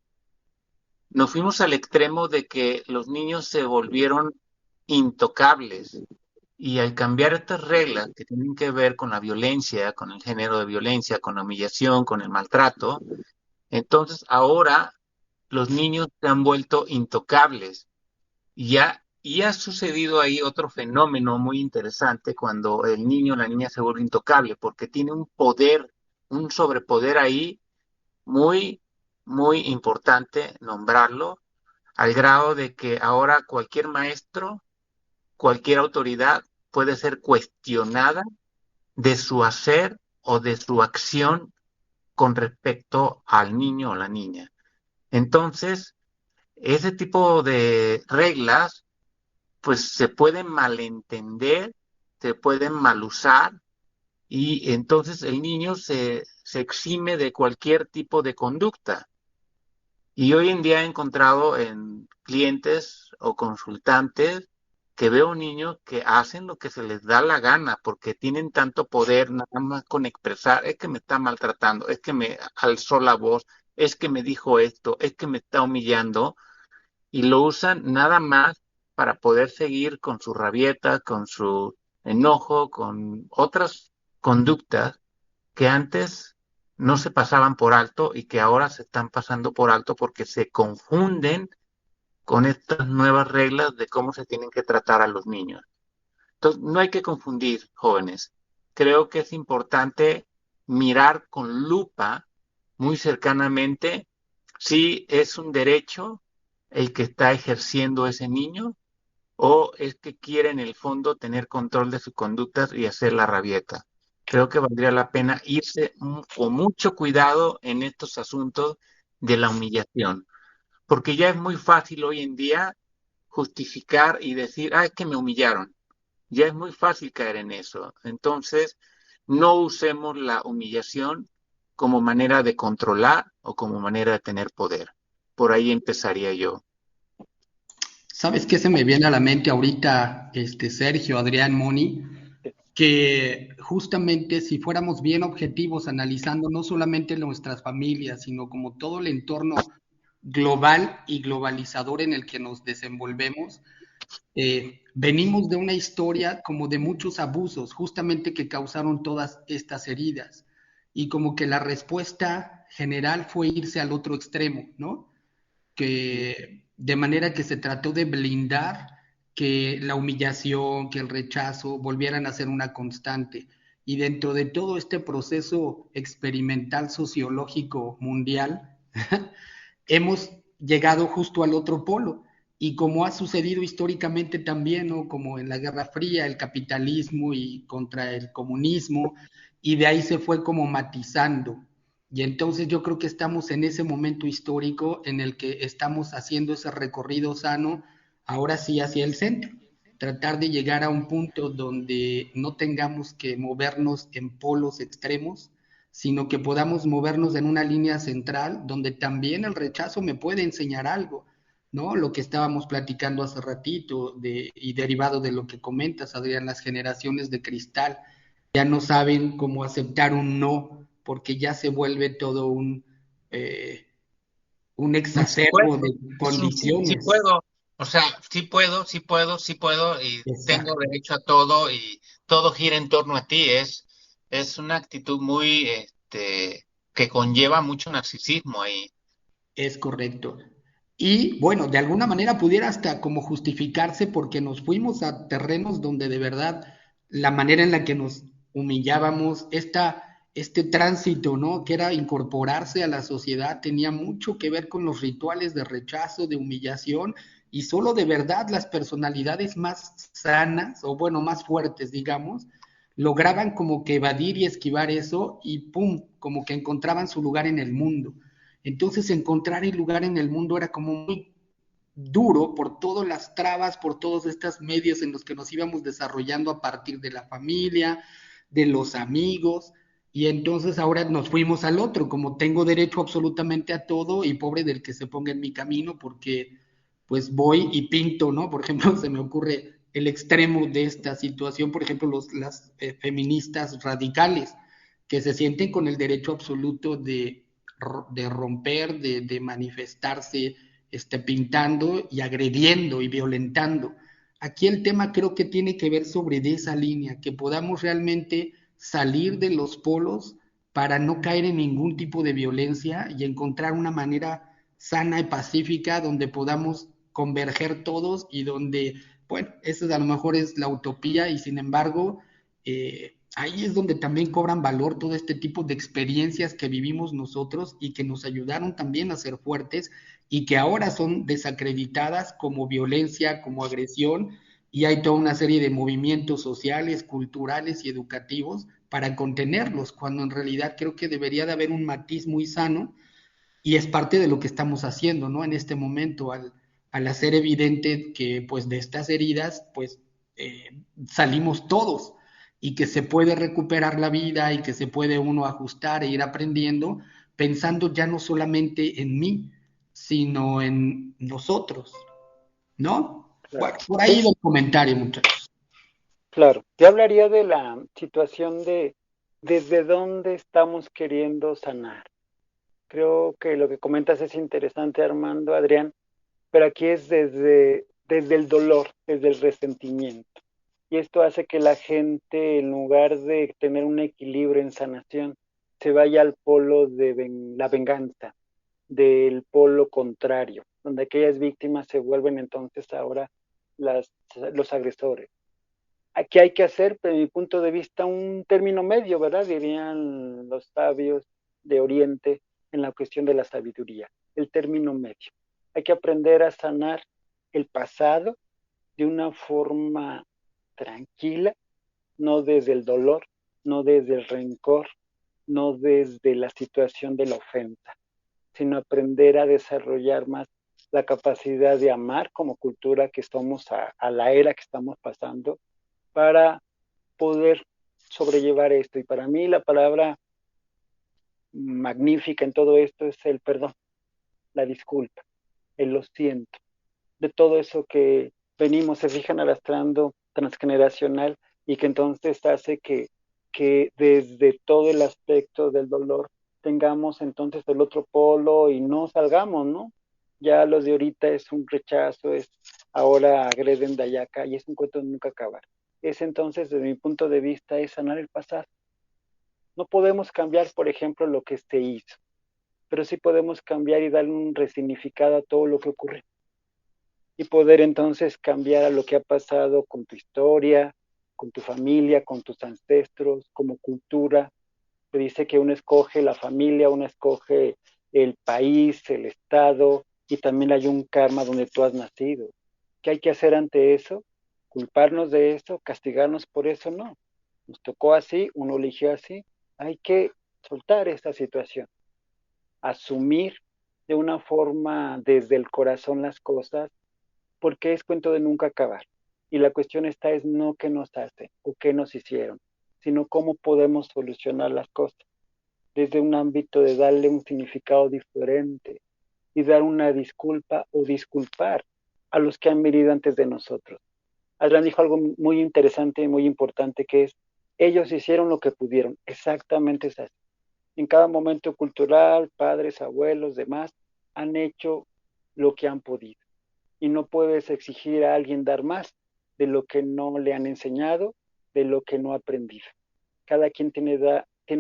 Nos fuimos al extremo de que los niños se volvieron intocables. Y al cambiar estas reglas que tienen que ver con la violencia, con el género de violencia, con la humillación, con el maltrato, entonces ahora los niños se han vuelto intocables. Y ha sucedido ahí otro fenómeno muy interesante cuando el niño o la niña se vuelve intocable, porque tiene un poder, un sobrepoder ahí muy, muy importante nombrarlo, al grado de que ahora cualquier maestro, cualquier autoridad puede ser cuestionada de su hacer o de su acción con respecto al niño o la niña. Entonces, ese tipo de reglas, pues se pueden malentender, se pueden malusar, y entonces el niño se exime de cualquier tipo de conducta. Y hoy en día he encontrado en clientes o consultantes que veo niños que hacen lo que se les da la gana porque tienen tanto poder nada más con expresar, es que me está maltratando, es que me alzó la voz, es que me dijo esto, es que me está humillando, y lo usan nada más para poder seguir con su rabieta, con su enojo, con otras conductas que antes no se pasaban por alto y que ahora se están pasando por alto porque se confunden con estas nuevas reglas de cómo se tienen que tratar a los niños. Entonces, no hay que confundir, jóvenes. Creo que es importante mirar con lupa muy cercanamente si es un derecho el que está ejerciendo ese niño o es que quiere en el fondo tener control de sus conductas y hacer la rabieta. Creo que valdría la pena irse con mucho cuidado en estos asuntos de la humillación, porque ya es muy fácil hoy en día justificar y decir, ah, es que me humillaron. Ya es muy fácil caer en eso. Entonces, no usemos la humillación como manera de controlar o como manera de tener poder. Por ahí empezaría yo. ¿Sabes qué se me viene a la mente ahorita, Sergio, Adrián, Moni? Que justamente si fuéramos bien objetivos analizando no solamente nuestras familias, sino como todo el entorno global y globalizador en el que nos desenvolvemos, venimos de una historia como de muchos abusos, justamente que causaron todas estas heridas. Y como que la respuesta general fue irse al otro extremo, ¿no? Que de manera que se trató de blindar que la humillación, que el rechazo volvieran a ser una constante. Y dentro de todo este proceso experimental sociológico mundial, hemos llegado justo al otro polo. Y como ha sucedido históricamente también, ¿no? Como en la Guerra Fría, el capitalismo y contra el comunismo, y de ahí se fue como matizando. Y entonces yo creo que estamos en ese momento histórico en el que estamos haciendo ese recorrido sano, ahora sí hacia el centro. Tratar de llegar a un punto donde no tengamos que movernos en polos extremos, sino que podamos movernos en una línea central donde también el rechazo me puede enseñar algo, ¿no? Lo que estábamos platicando hace ratito y derivado de lo que comentas, Adrián, las generaciones de cristal ya no saben cómo aceptar un no, porque ya se vuelve todo eh, un Sí puedo, exacerbo de sí condiciones. puedo, o sea, sí puedo y tengo Exacto. derecho a todo y todo gira en torno a ti. Es una actitud muy, que conlleva mucho narcisismo ahí. Es correcto. Y bueno, de alguna manera pudiera hasta como justificarse porque nos fuimos a terrenos donde de verdad la manera en la que nos humillábamos, este tránsito, ¿no? Que era incorporarse a la sociedad, tenía mucho que ver con los rituales de rechazo, de humillación, y solo de verdad las personalidades más sanas, o bueno, más fuertes, digamos, lograban como que evadir y esquivar eso y ¡pum! Como que encontraban su lugar en el mundo. Entonces encontrar el lugar en el mundo era como muy duro por todas las trabas, por todos estos medios en los que nos íbamos desarrollando a partir de la familia, de los amigos, y entonces ahora nos fuimos al otro, como tengo derecho absolutamente a todo y pobre del que se ponga en mi camino porque pues voy y pinto, ¿no? Por ejemplo, se me ocurre el extremo de esta situación, por ejemplo, las feministas radicales, que se sienten con el derecho absoluto de romper, de manifestarse, pintando y agrediendo y violentando. Aquí el tema creo que tiene que ver sobre de esa línea, que podamos realmente salir de los polos para no caer en ningún tipo de violencia y encontrar una manera sana y pacífica donde podamos converger todos y donde, bueno, esa a lo mejor es la utopía y sin embargo, ahí es donde también cobran valor todo este tipo de experiencias que vivimos nosotros y que nos ayudaron también a ser fuertes y que ahora son desacreditadas como violencia, como agresión, y hay toda una serie de movimientos sociales, culturales y educativos para contenerlos, cuando en realidad creo que debería de haber un matiz muy sano y es parte de lo que estamos haciendo, ¿no? En este momento, al hacer evidente que pues de estas heridas, pues salimos todos y que se puede recuperar la vida y que se puede uno ajustar e ir aprendiendo, pensando ya no solamente en mí, sino en nosotros, ¿no? Claro. Bueno, por ahí el comentario, muchachos. Claro, yo hablaría de la situación de desde dónde estamos queriendo sanar. Creo que lo que comentas es interesante, Armando, Adrián, pero aquí es desde el dolor, desde el resentimiento. Y esto hace que la gente, en lugar de tener un equilibrio en sanación, se vaya al polo de la venganza, del polo contrario. donde aquellas víctimas se vuelven entonces ahora los agresores. Aquí hay que hacer, desde mi punto de vista, un término medio, ¿verdad? Dirían los sabios de Oriente en la cuestión de la sabiduría, el término medio. Hay que aprender a sanar el pasado de una forma tranquila, no desde el dolor, no desde el rencor, no desde la situación de la ofensa, sino aprender a desarrollar más la capacidad de amar como cultura que somos a la era que estamos pasando para poder sobrellevar esto. Y para mí la palabra magnífica en todo esto es el perdón, la disculpa, el lo siento, de todo eso que venimos, se fijan, arrastrando transgeneracional y que entonces hace que desde todo el aspecto del dolor tengamos entonces el otro polo y no salgamos, ¿no? Ya los de ahorita es un rechazo, es ahora agreden de allá acá y es un cuento de nunca acabar. Es entonces, desde mi punto de vista, es sanar el pasado. No podemos cambiar, por ejemplo, lo que se hizo, pero sí podemos cambiar y darle un resignificado a todo lo que ocurre y poder entonces cambiar a lo que ha pasado con tu historia, con tu familia, con tus ancestros, como cultura. Se dice que uno escoge la familia, uno escoge el país, el estado, y también hay un karma donde tú has nacido. ¿Qué hay que hacer ante eso? ¿Culparnos de eso? ¿Castigarnos por eso? No. Nos tocó así, uno eligió así. Hay que soltar esta situación, asumir de una forma desde el corazón las cosas, porque es cuento de nunca acabar. Y la cuestión está es no qué nos hacen o qué nos hicieron, sino cómo podemos solucionar las cosas desde un ámbito de darle un significado diferente y dar una disculpa o disculpar a los que han venido antes de nosotros. Adrián dijo algo muy interesante y muy importante, que es, ellos hicieron lo que pudieron, exactamente es así. En cada momento cultural, padres, abuelos, demás, han hecho lo que han podido. Y no puedes exigir a alguien dar más de lo que no le han enseñado, de lo que no ha aprendido. Cada quien tiene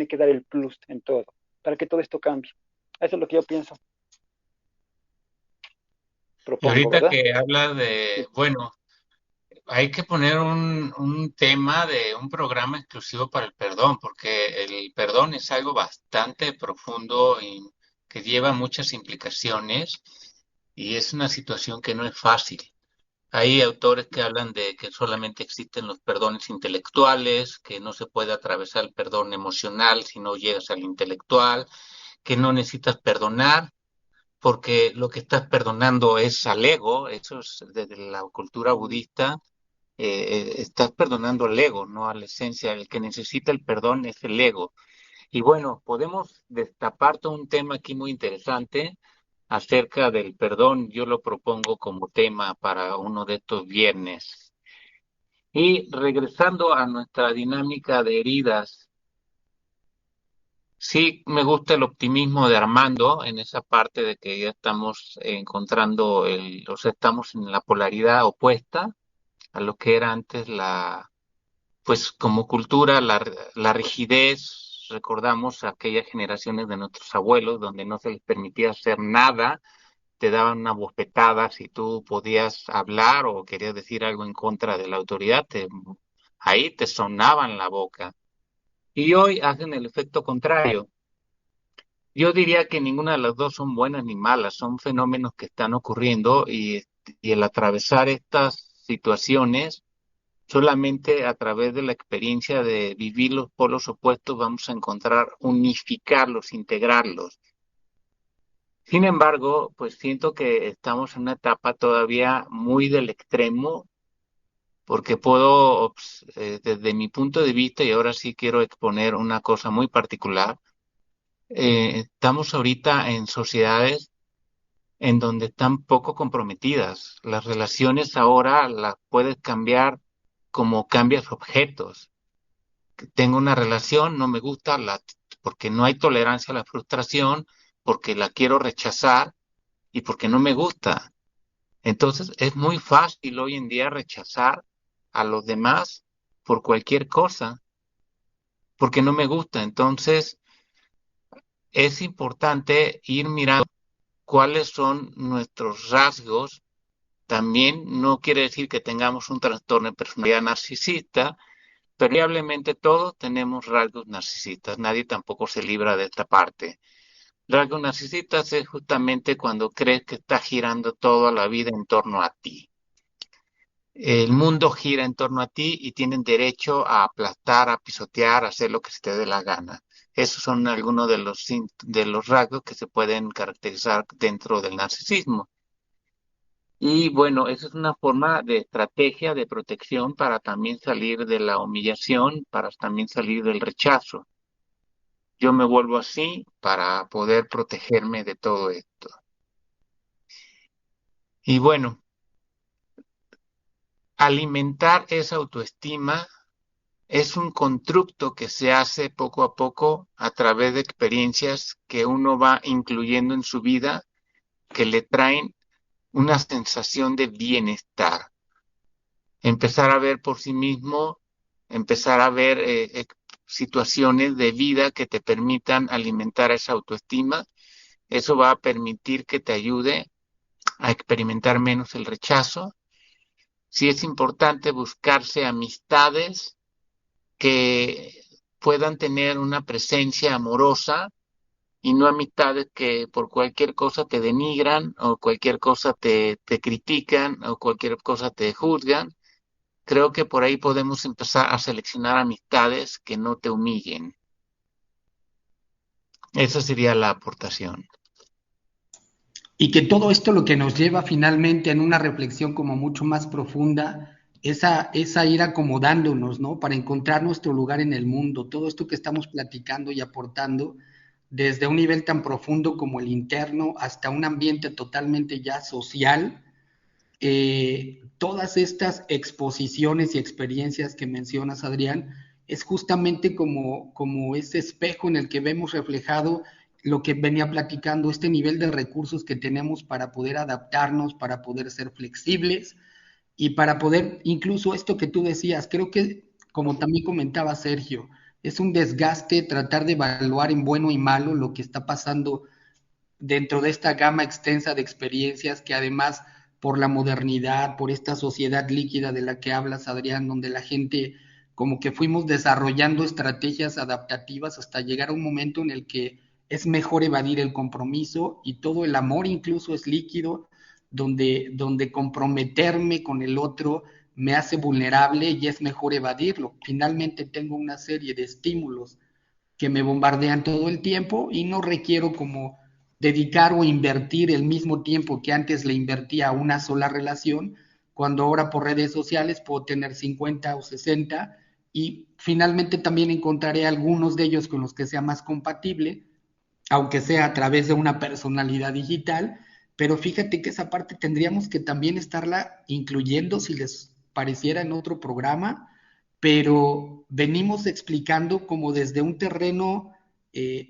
que dar el plus en todo, para que todo esto cambie. Eso es lo que yo pienso. Y Propongo, ahorita ¿verdad? que habla de, bueno, hay que poner un tema de un programa exclusivo para el perdón, porque el perdón es algo bastante profundo y que lleva muchas implicaciones y es una situación que no es fácil. Hay autores que hablan de que solamente existen los perdones intelectuales, que no se puede atravesar el perdón emocional si no llegas al intelectual, que no necesitas perdonar porque lo que estás perdonando es al ego, eso es desde la cultura budista, estás perdonando al ego, no a la esencia. El que necesita el perdón es el ego. Y bueno, podemos destapar todo un tema aquí muy interesante acerca del perdón. Yo lo propongo como tema para uno de estos viernes. Y regresando a nuestra dinámica de heridas, sí me gusta el optimismo de Armando en esa parte de que ya estamos encontrando o sea, estamos en la polaridad opuesta a lo que era antes pues como cultura, la rigidez. Recordamos aquellas generaciones de nuestros abuelos donde no se les permitía hacer nada, te daban una bofetada si tú podías hablar o querías decir algo en contra de la autoridad, ahí te sonaban la boca. Y hoy hacen el efecto contrario. Yo diría que ninguna de las dos son buenas ni malas, son fenómenos que están ocurriendo y el atravesar estas situaciones, solamente a través de la experiencia de vivir los polos opuestos vamos a encontrar unificarlos, integrarlos. Sin embargo, pues siento que estamos en una etapa todavía muy del extremo, porque puedo, desde mi punto de vista, y ahora sí quiero exponer una cosa muy particular, estamos ahorita en sociedades en donde están poco comprometidas. Las relaciones ahora las puedes cambiar como cambias objetos. Tengo una relación, no me gusta, porque no hay tolerancia a la frustración, porque la quiero rechazar y porque no me gusta. Entonces es muy fácil hoy en día rechazar a los demás por cualquier cosa, porque no me gusta. Entonces es importante ir mirando cuáles son nuestros rasgos. También no quiere decir que tengamos un trastorno de personalidad narcisista, pero probablemente todos tenemos rasgos narcisistas. Nadie tampoco se libra de esta parte. Rasgos narcisistas es justamente cuando crees que está girando toda la vida en torno a ti. El mundo gira en torno a ti y tienen derecho a aplastar, a pisotear, a hacer lo que se te dé la gana. Esos son algunos de los rasgos que se pueden caracterizar dentro del narcisismo. Y bueno, esa es una forma de estrategia de protección para también salir de la humillación, para también salir del rechazo. Yo me vuelvo así para poder protegerme de todo esto. Y bueno, alimentar esa autoestima es un constructo que se hace poco a poco a través de experiencias que uno va incluyendo en su vida que le traen una sensación de bienestar. Empezar a ver por sí mismo, empezar a ver situaciones de vida que te permitan alimentar esa autoestima. Eso va a permitir que te ayude a experimentar menos el rechazo. Sí es importante buscarse amistades que puedan tener una presencia amorosa y no amistades que por cualquier cosa te denigran o cualquier cosa te critican o cualquier cosa te juzgan. Creo que por ahí podemos empezar a seleccionar amistades que no te humillen. Esa sería la aportación. Y que todo esto lo que nos lleva finalmente en una reflexión como mucho más profunda es a ir acomodándonos, ¿no? Para encontrar nuestro lugar en el mundo. Todo esto que estamos platicando y aportando, desde un nivel tan profundo como el interno hasta un ambiente totalmente ya social, todas estas exposiciones y experiencias que mencionas, Adrián, es justamente como ese espejo en el que vemos reflejado lo que venía platicando, este nivel de recursos que tenemos para poder adaptarnos, para poder ser flexibles y para poder, incluso esto que tú decías, creo que, como también comentaba Sergio, es un desgaste tratar de evaluar en bueno y malo lo que está pasando dentro de esta gama extensa de experiencias que además por la modernidad, por esta sociedad líquida de la que hablas, Adrián, donde la gente como que fuimos desarrollando estrategias adaptativas hasta llegar a un momento en el que es mejor evadir el compromiso y todo el amor incluso es líquido, donde comprometerme con el otro me hace vulnerable y es mejor evadirlo. Finalmente tengo una serie de estímulos que me bombardean todo el tiempo y no requiero como dedicar o invertir el mismo tiempo que antes le invertía a una sola relación, cuando ahora por redes sociales puedo tener 50 o 60 y finalmente también encontraré algunos de ellos con los que sea más compatible, aunque sea a través de una personalidad digital, pero fíjate que esa parte tendríamos que también estarla incluyendo si les pareciera en otro programa, pero venimos explicando como desde un terreno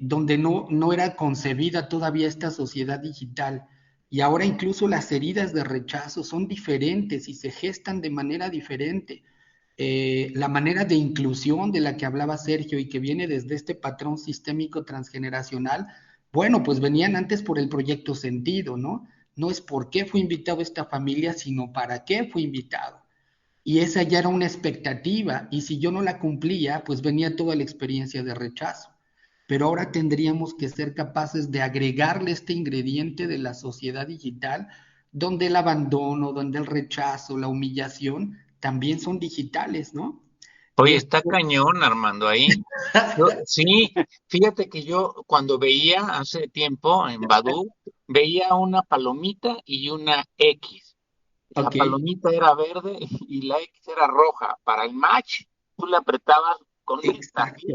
donde no era concebida todavía esta sociedad digital. Y ahora incluso las heridas de rechazo son diferentes y se gestan de manera diferente. La manera de inclusión de la que hablaba Sergio y que viene desde este patrón sistémico transgeneracional, bueno, pues venían antes por el proyecto sentido, ¿no? No es por qué fue invitado a esta familia, sino para qué fue invitado. Y esa ya era una expectativa, y si yo no la cumplía, pues venía toda la experiencia de rechazo. Pero ahora tendríamos que ser capaces de agregarle este ingrediente de la sociedad digital, donde el abandono, donde el rechazo, la humillación, también son digitales, ¿no? Y Oye, esto, está cañón, Armando, ahí. Sí, fíjate que yo cuando veía hace tiempo en Badoo, veía una palomita y una X. La ok, palomita era verde y la X era roja. Para el match, tú le apretabas con esta, ¿sí? exacto.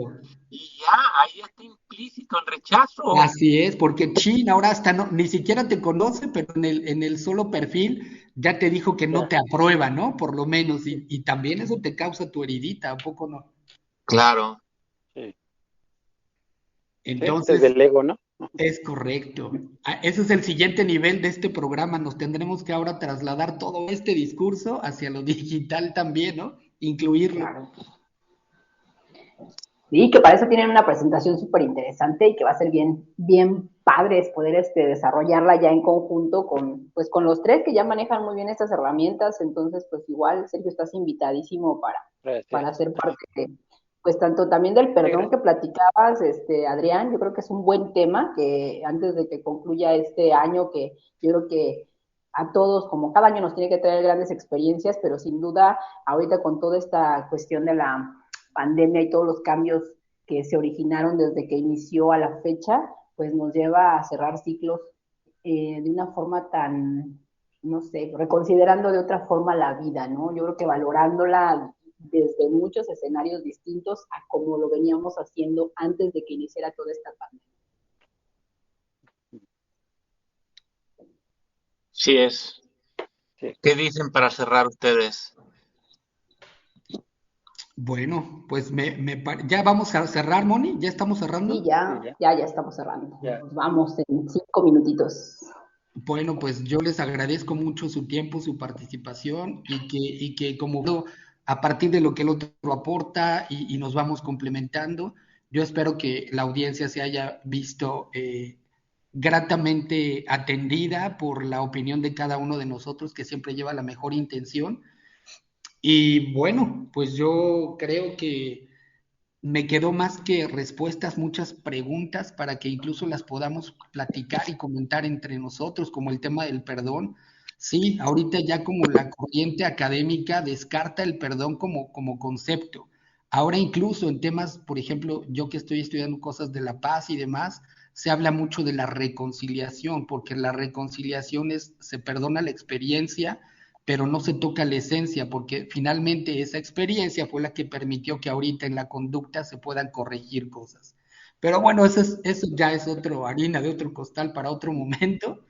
Y ya, ahí está implícito el rechazo. Así es, porque Chin ahora hasta no, ni siquiera te conoce, pero en el solo perfil ya te dijo que no te aprueba, ¿no? Por lo menos, y también eso te causa tu heridita, ¿a poco no? Claro. Sí, sí, desde Entonces, el ego, ¿no? es correcto. Ese es el siguiente nivel de este programa. Nos tendremos que ahora trasladar todo este discurso hacia lo digital también, ¿no? Incluirlo. Claro. Sí, que para eso tienen una presentación súper interesante y que va a ser bien, bien padre es poder desarrollarla ya en conjunto con los tres que ya manejan muy bien estas herramientas. Entonces, pues igual, Sergio, estás invitadísimo para ser parte de, pues tanto también del perdón que platicabas, Adrián. Yo creo que es un buen tema que antes de que concluya este año, que yo creo que a todos, como cada año nos tiene que traer grandes experiencias, pero sin duda ahorita con toda esta cuestión de la pandemia y todos los cambios que se originaron desde que inició a la fecha, pues nos lleva a cerrar ciclos de una forma tan, no sé, reconsiderando de otra forma la vida, ¿no? Yo creo que valorándola desde muchos escenarios distintos a como lo veníamos haciendo antes de que iniciara toda esta pandemia. Sí es. ¿Qué dicen para cerrar ustedes? Bueno, pues ya vamos a cerrar, Moni, ¿ya estamos cerrando? Sí, ya estamos cerrando. Ya. Nos vamos en 5 minutitos. Bueno, pues yo les agradezco mucho su tiempo, su participación y que como a partir de lo que el otro aporta y nos vamos complementando, yo espero que la audiencia se haya visto gratamente atendida por la opinión de cada uno de nosotros, que siempre lleva la mejor intención. Y bueno, pues yo creo que me quedó más que respuestas, muchas preguntas para que incluso las podamos platicar y comentar entre nosotros, como el tema del perdón. Sí, ahorita ya como la corriente académica descarta el perdón como concepto. Ahora incluso en temas, por ejemplo, yo que estoy estudiando cosas de la paz y demás, se habla mucho de la reconciliación, porque la reconciliación se perdona la experiencia, pero no se toca la esencia, porque finalmente esa experiencia fue la que permitió que ahorita en la conducta se puedan corregir cosas. Pero bueno, eso ya es otro harina de otro costal para otro momento.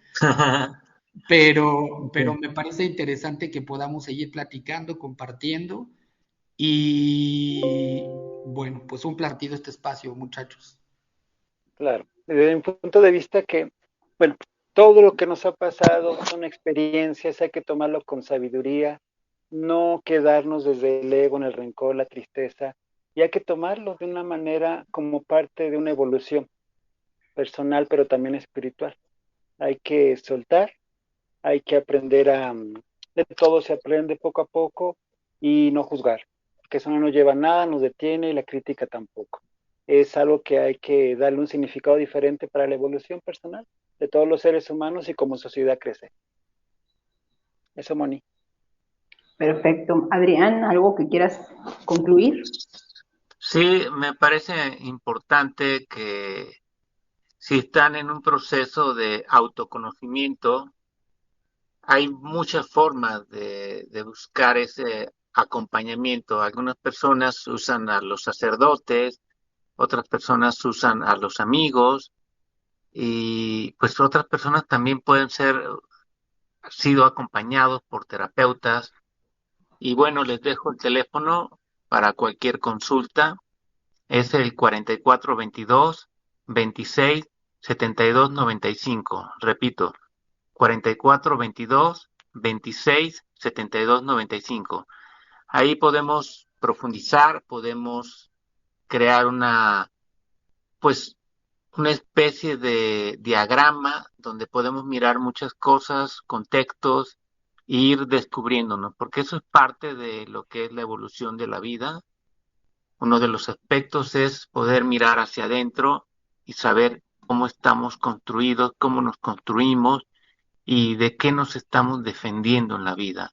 Pero me parece interesante que podamos seguir platicando, compartiendo. Y bueno, pues un placer este espacio, muchachos. Claro, desde mi punto de vista que, bueno, todo lo que nos ha pasado son experiencias, hay que tomarlo con sabiduría, no quedarnos desde el ego, en el rencor, la tristeza, y hay que tomarlo de una manera como parte de una evolución personal, pero también espiritual. Hay que soltar, hay que aprender de todo se aprende poco a poco y no juzgar, porque eso no nos lleva a nada, nos detiene y la crítica tampoco. Es algo que hay que darle un significado diferente para la evolución personal de todos los seres humanos y como sociedad crecer. Eso, Moni. Perfecto. Adrián, ¿algo que quieras concluir? Sí, me parece importante que si están en un proceso de autoconocimiento, hay muchas formas de buscar ese acompañamiento. Algunas personas usan a los sacerdotes, otras personas usan a los amigos y pues otras personas también pueden ser sido acompañados por terapeutas. Y bueno, les dejo el teléfono para cualquier consulta. Es el 4422 26 72 95. Repito, 4422 26 72 95. Ahí podemos profundizar, podemos crear pues, una especie de diagrama donde podemos mirar muchas cosas, contextos, e ir descubriéndonos, porque eso es parte de lo que es la evolución de la vida. Uno de los aspectos es poder mirar hacia adentro y saber cómo estamos construidos, cómo nos construimos y de qué nos estamos defendiendo en la vida.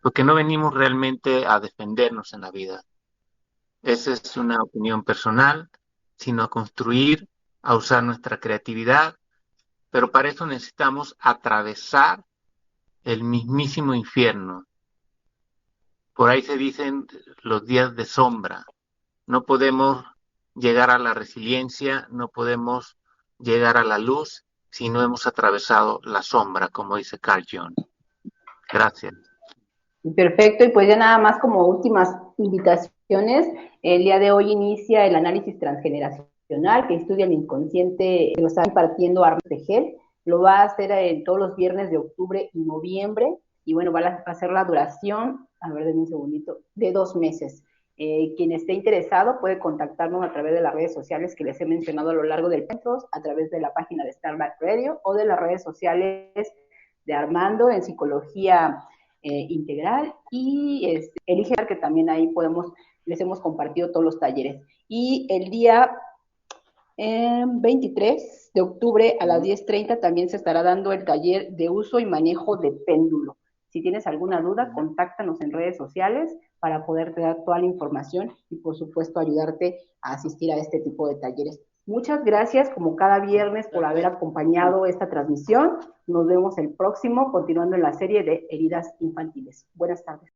Porque no venimos realmente a defendernos en la vida. Esa es una opinión personal, sino a construir, a usar nuestra creatividad, pero para eso necesitamos atravesar el mismísimo infierno. Por ahí se dicen los días de sombra. No podemos llegar a la resiliencia, no podemos llegar a la luz si no hemos atravesado la sombra, como dice Carl Jung. Gracias. Perfecto, y pues ya nada más como últimas invitaciones, el día de hoy inicia el análisis transgeneracional que estudia el inconsciente, que lo está impartiendo Armando Espejel, lo va a hacer todos los viernes de octubre y noviembre, y bueno, va a ser la duración, a ver, denme un segundito, de 2 meses. Quien esté interesado puede contactarnos a través de las redes sociales que les he mencionado a lo largo del podcast, a través de la página de Starlight Radio o de las redes sociales de Armando en Psicología Integral y Elige, que también ahí les hemos compartido todos los talleres. Y el día 23 de octubre a las 10:30 también se estará dando el taller de uso y manejo de péndulo. Si tienes alguna duda, contáctanos en redes sociales para poderte dar toda la información y, por supuesto, ayudarte a asistir a este tipo de talleres. Muchas gracias, como cada viernes, por haber acompañado esta transmisión. Nos vemos el próximo, continuando en la serie de heridas infantiles. Buenas tardes.